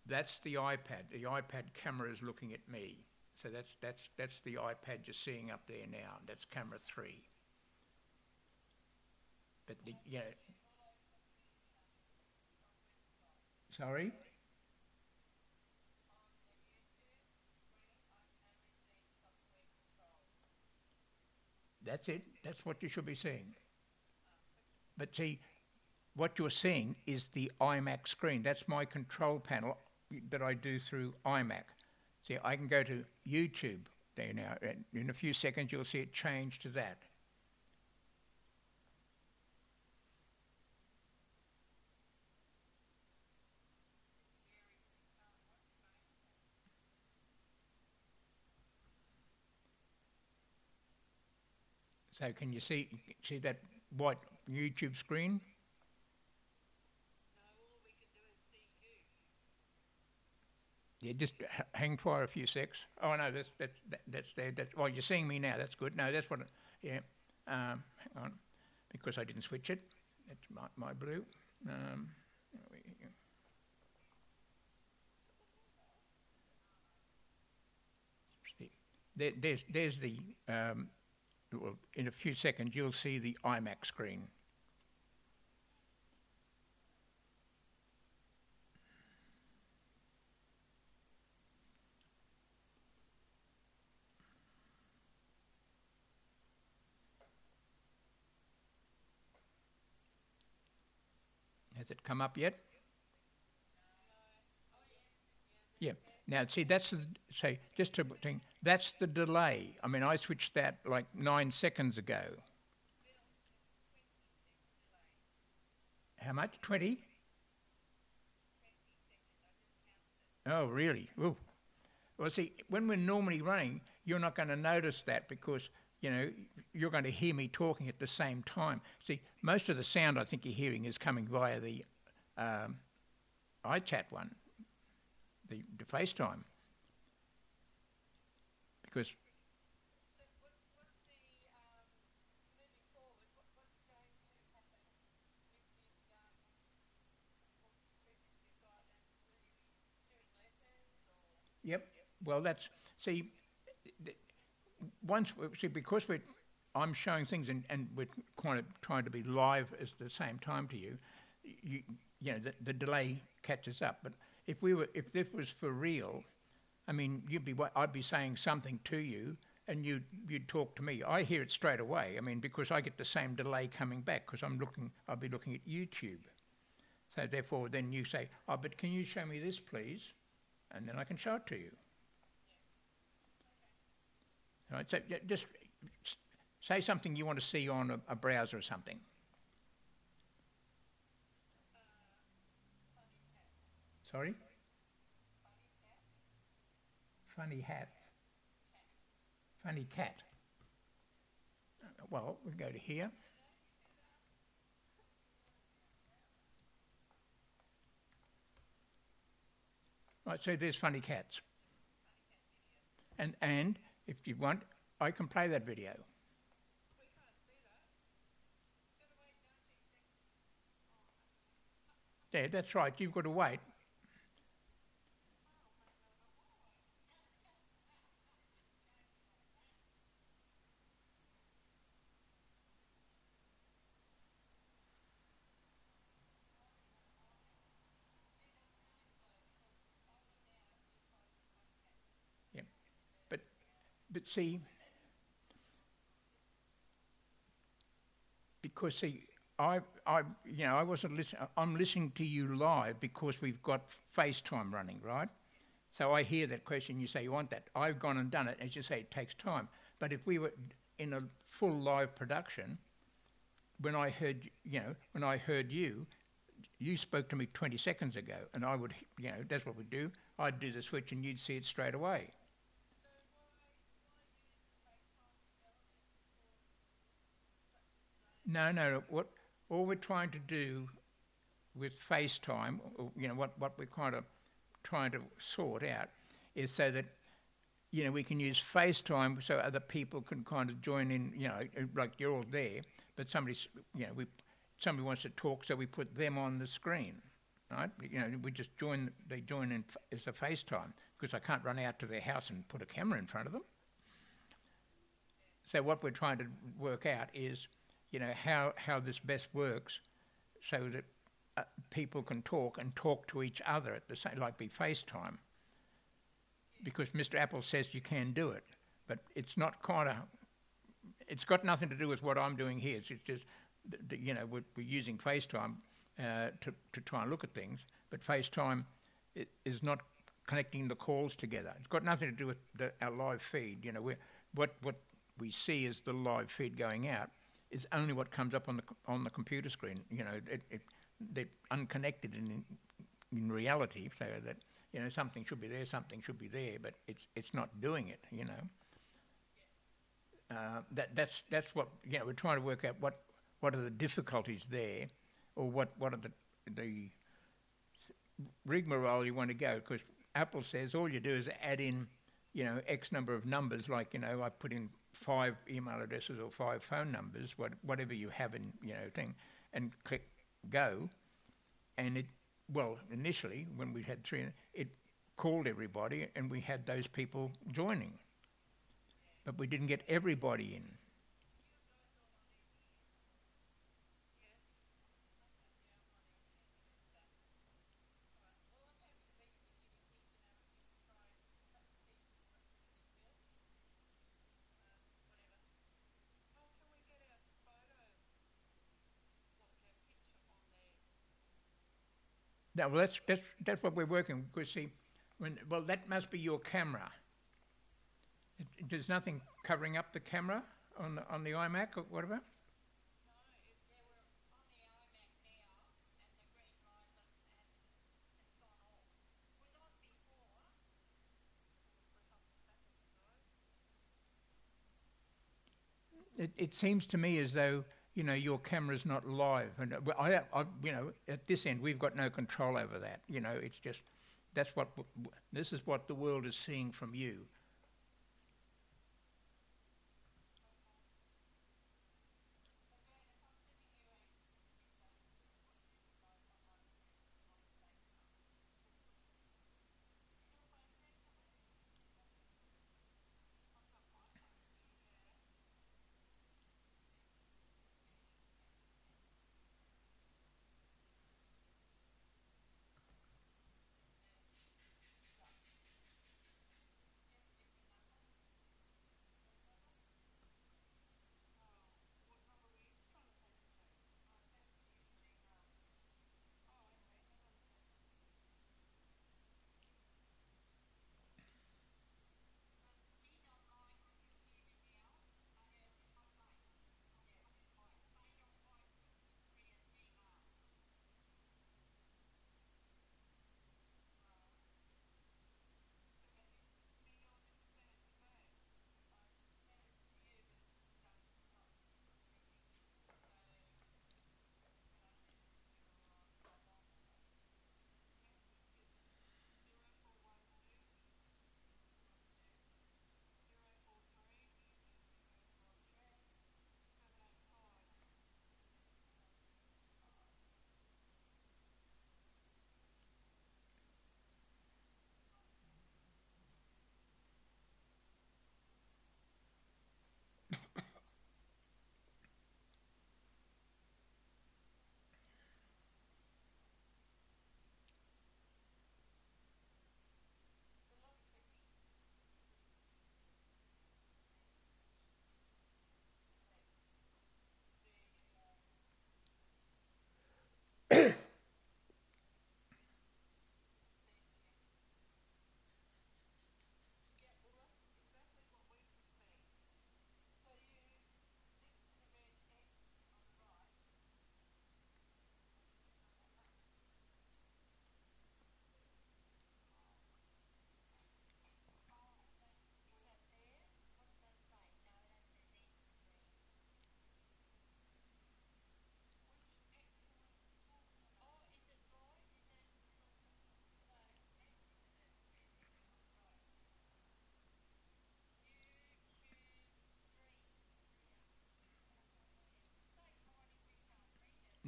that's the iPad. The iPad camera is looking at me. So that's the iPad you're seeing up there now. That's camera 3. But sorry? That's it. That's what you should be seeing. But see, what you're seeing is the iMac screen. That's my control panel that I do through iMac. See, I can go to YouTube there now, and in a few seconds you'll see it change to that. So can you see that white YouTube screen? Yeah, just hang fire a few secs. Oh no, that's there. Well, you're seeing me now. That's good. No, that's what. Yeah. Hang on, because I didn't switch it. That's my blue. There's the. Well, in a few seconds, you'll see the iMac screen. Has it come up yet? Yeah. Now, see, that's the, say, just to think, that's the delay. I mean, I switched that like 9 seconds ago. How much? 20? Oh, really? Ooh. Well, see, when we're normally running, you're not going to notice that because, you know, you're going to hear me talking at the same time. See, most of the sound I think you're hearing is coming via the iChat one, the FaceTime. Because yep. Well, that's see. Once see because I'm showing things and we're kind of trying to be live at the same time to you. You know the delay catches up. But if this was for real, I mean, I'd be saying something to you, and you'd talk to me. I hear it straight away. I mean, because I get the same delay coming back because I'll be looking at YouTube. So therefore, then you say, "Oh, but can you show me this, please?" And then I can show it to you. All right, so just say something you want to see on a browser or something. Sorry? Funny hat. Funny cat. Well, we go to here. Right, so there's funny cats. And if you want, I can play that video. Yeah, that's right. You've got to wait. Yeah, but see, because see, I wasn't listening. I'm listening to you live because we've got FaceTime running, right? So I hear that question. You say you want that. I've gone and done it. As you say, it takes time. But if we were in a full live production, when I heard you, you spoke to me 20 seconds ago, and I would, that's what we do. I'd do the switch, and you'd see it straight away. No. What all we're trying to do with FaceTime, or, what we're kind of trying to sort out, is so that we can use FaceTime so other people can kind of join in. Like you're all there, but somebody wants to talk, so we put them on the screen, right? We just they join in as a FaceTime because I can't run out to their house and put a camera in front of them. So what we're trying to work out is, how this best works, so that people can talk and talk to each other at the same, like be FaceTime. Because Mr. Apple says you can do it, but it's not it's got nothing to do with what I'm doing here. It's just, we're using FaceTime to try and look at things, but FaceTime is not connecting the calls together. It's got nothing to do with our live feed. What we see as the live feed going out is only what comes up on the computer screen. They're unconnected in reality, so that something should be there, something should be there, but it's not doing it. That's what we're trying to work out. What are the difficulties there, or what are the rigmarole you want to go? Because Apple says all you do is add in, X number of numbers, like, I put in 5 email addresses or 5 phone numbers, whatever you have in, thing, and click go. And initially, when we had 3, it called everybody and we had those people joining. But we didn't get everybody in. No, well, that's what we're working with. Because see, that must be your camera. There's nothing covering up the camera on the iMac or whatever. It seems to me as though your camera's not live, and at this end we've got no control over that. It's just this is what the world is seeing from you.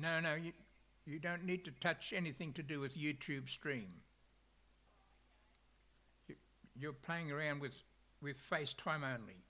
No, no, you don't need to touch anything to do with YouTube Stream. You, you're playing around with FaceTime only.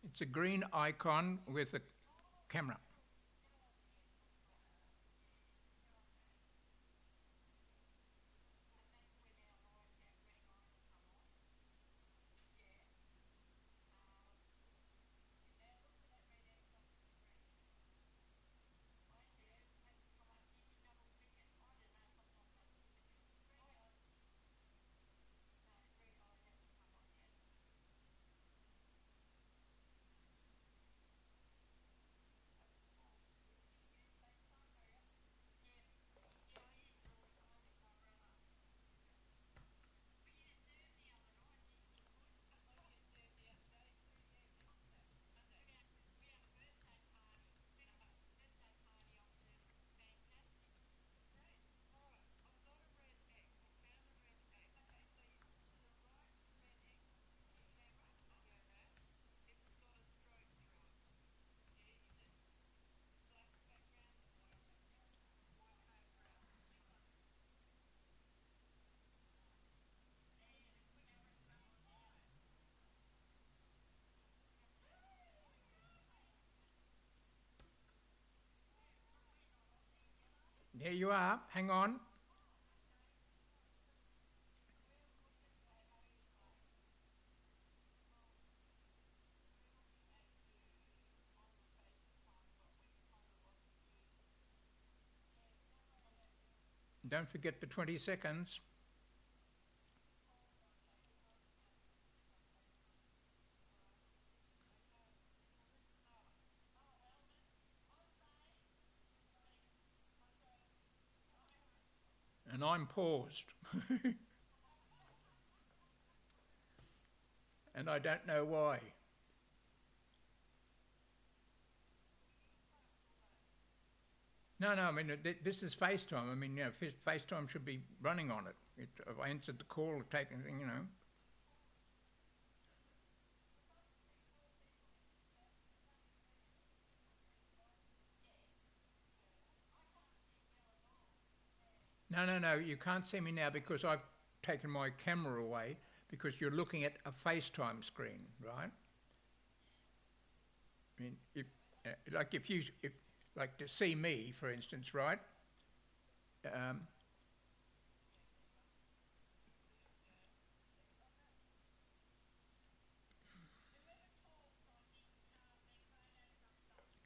It's a green icon with a camera. There you are. Hang on. Don't forget the 20 seconds. And I'm paused. And I don't know why. No, I mean, this is FaceTime. I mean, FaceTime should be running on it. If I answered the call or taken. No, you can't see me now because I've taken my camera away because you're looking at a FaceTime screen, right? I mean, if like to see me, for instance, right? Um,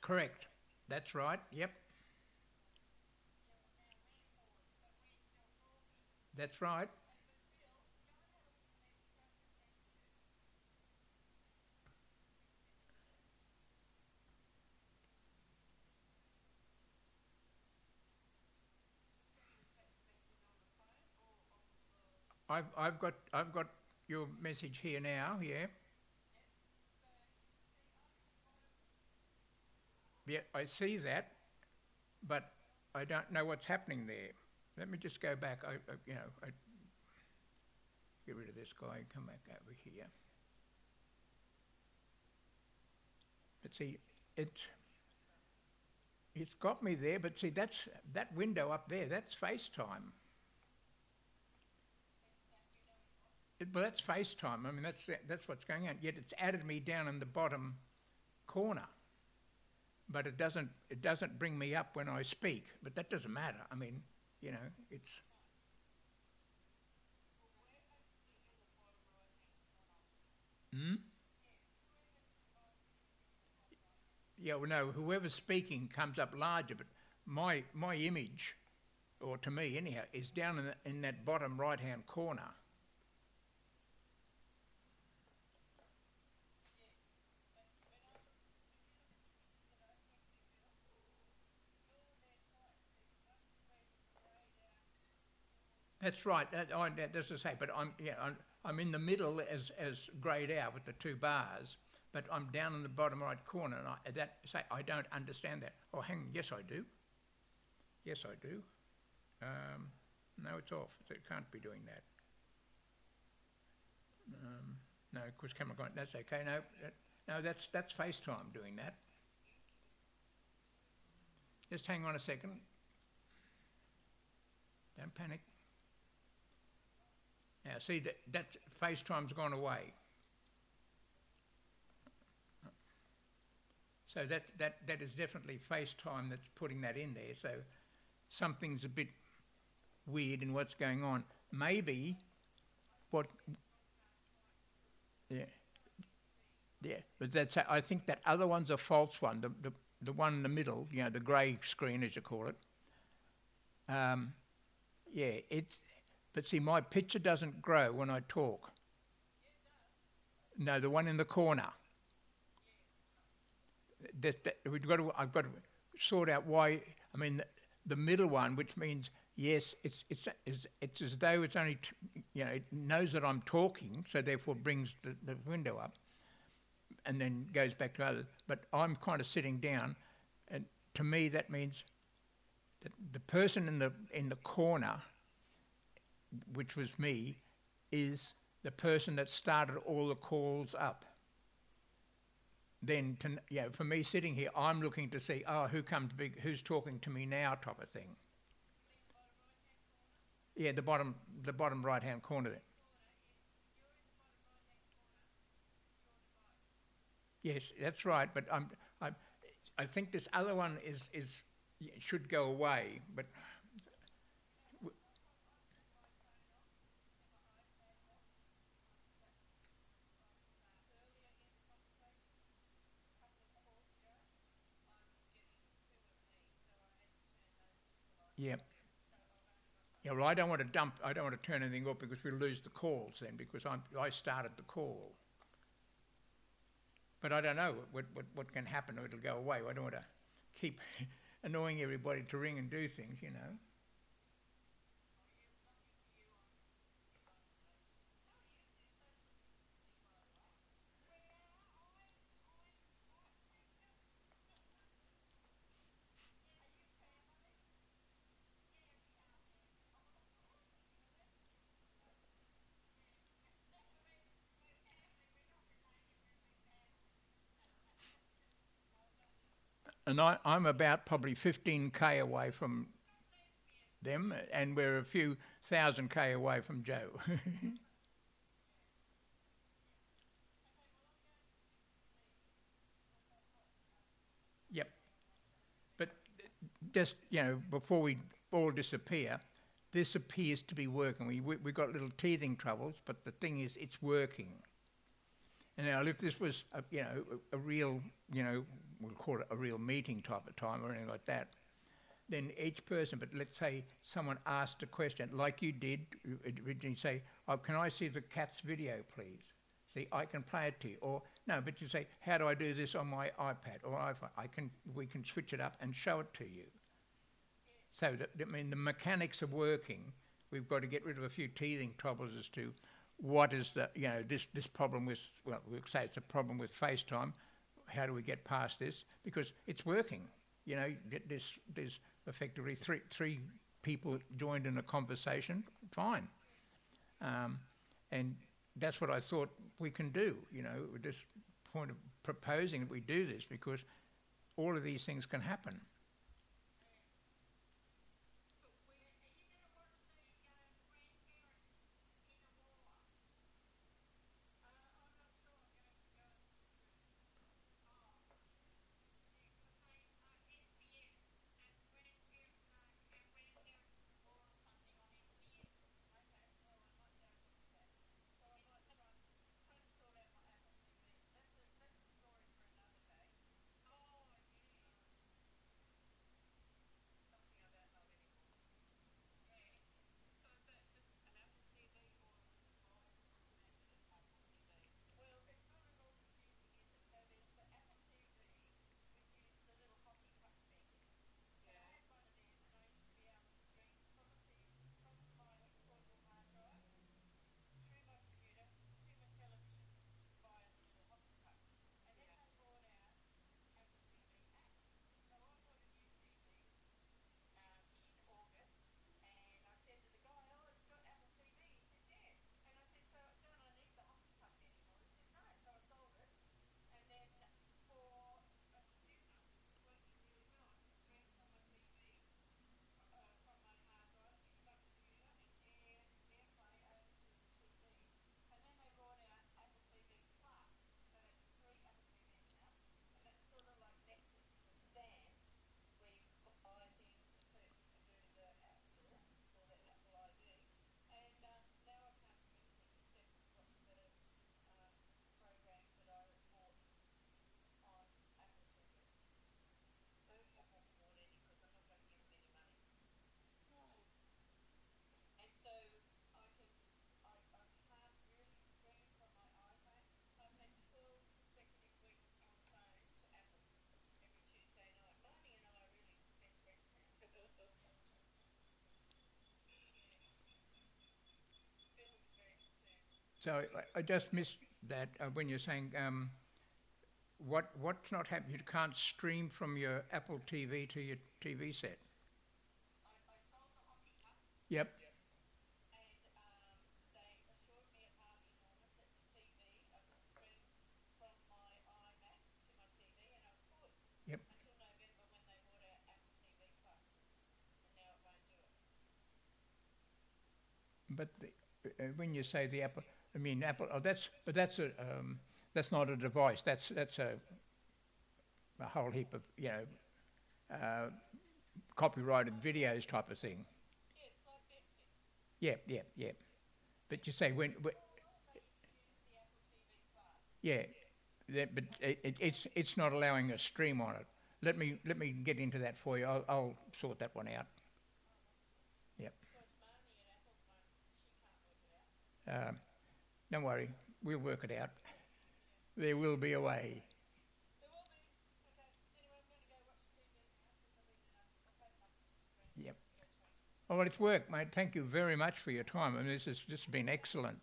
Correct. That's right. Yep. That's right. I've got your message here now. Yeah. Yeah. I see that, but I don't know what's happening there. Let me just go back. I get rid of this guy and come back over here. But see, it's got me there. But see, that window up there. That's FaceTime. Well, that's FaceTime. I mean, that's what's going on. Yet it's added me down in the bottom corner. But it doesn't bring me up when I speak. But that doesn't matter. I mean, it's. Hmm? Yeah, well, no, whoever's speaking comes up larger, but my image, or to me anyhow, is down in that bottom right-hand corner. That's right. That's to say, but I'm in the middle as greyed out with the two bars, but I'm down in the bottom right corner, and I don't understand that. Oh, hang on. Yes, I do. Yes, I do. No, it's off. So it can't be doing that. No, of course, camera gone. That's okay. No, that's FaceTime doing that. Just hang on a second. Don't panic. Now, see that FaceTime's gone away. So that is definitely FaceTime that's putting that in there. So something's a bit weird in what's going on. Maybe what. Yeah. Yeah, but I think that other one's a false one. The one in the middle, the grey screen as you call it. Yeah, but see, my picture doesn't grow when I talk. No, the one in the corner. I've got to sort out why. I mean, the middle one, which means yes, it's as though it's only it knows that I'm talking, so therefore brings the window up, and then goes back to others. But I'm kind of sitting down, and to me that means that the person in the corner, which was me, is the person that started all the calls up. Then, for me sitting here, I'm looking to see, who's talking to me now, type of thing. Yeah, the bottom right-hand corner there. Yes, that's right. But I think this other one should go away. But Yeah. Yeah, well, I don't want to dump, I don't want to turn anything off because we'll lose the calls then because I started the call. But I don't know what can happen or it'll go away. I don't want to keep annoying everybody to ring and do things, you know. And I'm about probably 15K away from them, and we're a few thousand K away from Joe. Yep. But just, you know, before we all disappear, this appears to be working. We got little teething troubles, but the thing is, it's working. And now, if this was, you know, a real, you know, we'll call it a real meeting type of time or anything like that, then each person, but let's say someone asked a question, like you did originally, say, oh, can I see the cat's video, please? See, I can play it to you. Or, no, but you say, how do I do this on my iPad or iPhone? We can switch it up and show it to you. So, that, I mean, the mechanics are working. We've got to get rid of a few teething troubles as to what is the, you know, this problem with, well, we'll say it's a problem with FaceTime. How do we get past this? Because it's working. You know, there's effectively three people joined in a conversation, fine. And that's what I thought we can do, you know, with this point of proposing that we do this because all of these things can happen. So I just missed that when you're saying what's not happening. You can't stream from your Apple TV to your TV set. Yep. Yep. But when you say the Apple, I mean Apple. Oh, that's not a device. That's a whole heap of, you know, uh, copyrighted videos type of thing. Yeah, yeah, yeah. But you say yeah, but it's not allowing a stream on it. Let me get into that for you. I'll sort that one out. Don't worry, we'll work it out. There will be a way. Yep. Oh, well, it's worked, mate. Thank you very much for your time. I mean, this has been excellent.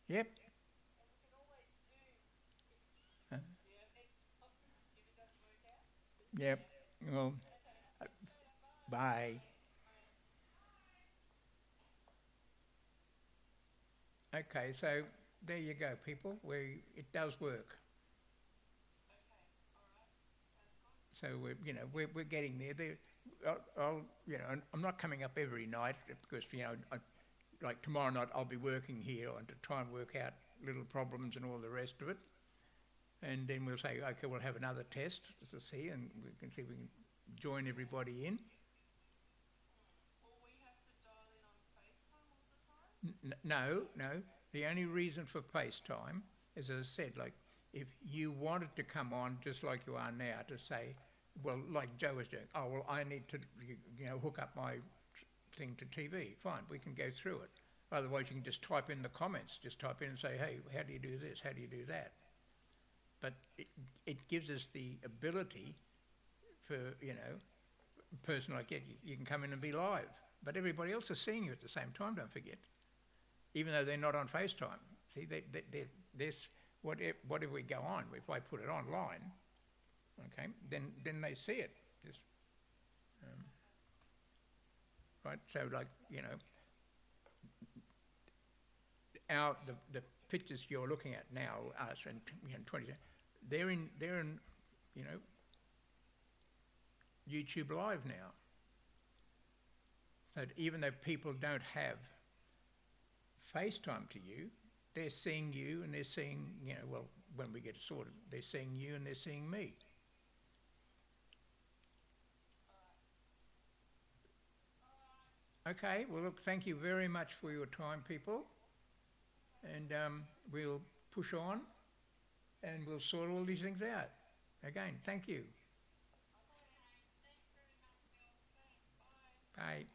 Yep. Uh, Yep. Well, uh, bye. Okay, so there you go, people. It does work. So we're getting there. I'm not coming up every night because like tomorrow night I'll be working here and to try and work out little problems and all the rest of it. And then we'll say, okay, we'll have another test to see, and we can see if we can join everybody in. No, no. The only reason for FaceTime is, as I said, like if you wanted to come on just like you are now to say, well, like Joe was doing, oh, well, I need to, hook up my thing to TV. Fine, we can go through it. Otherwise, you can just type in the comments. Just type in and say, hey, how do you do this? How do you do that? But it gives us the ability for, a person like you can come in and be live. But everybody else is seeing you at the same time, don't forget. Even though they're not on FaceTime. See, whatever we go on, if I put it online, okay, then they see it. Just, right, so like, the pictures you're looking at now, us and 20, they're in YouTube Live now. So that even though people don't have FaceTime to you, they're seeing you and they're seeing, well, when we get sorted, they're seeing you and they're seeing me. Okay, well, look, thank you very much for your time, people. And we'll push on and we'll sort all these things out. Again, thank you. Bye.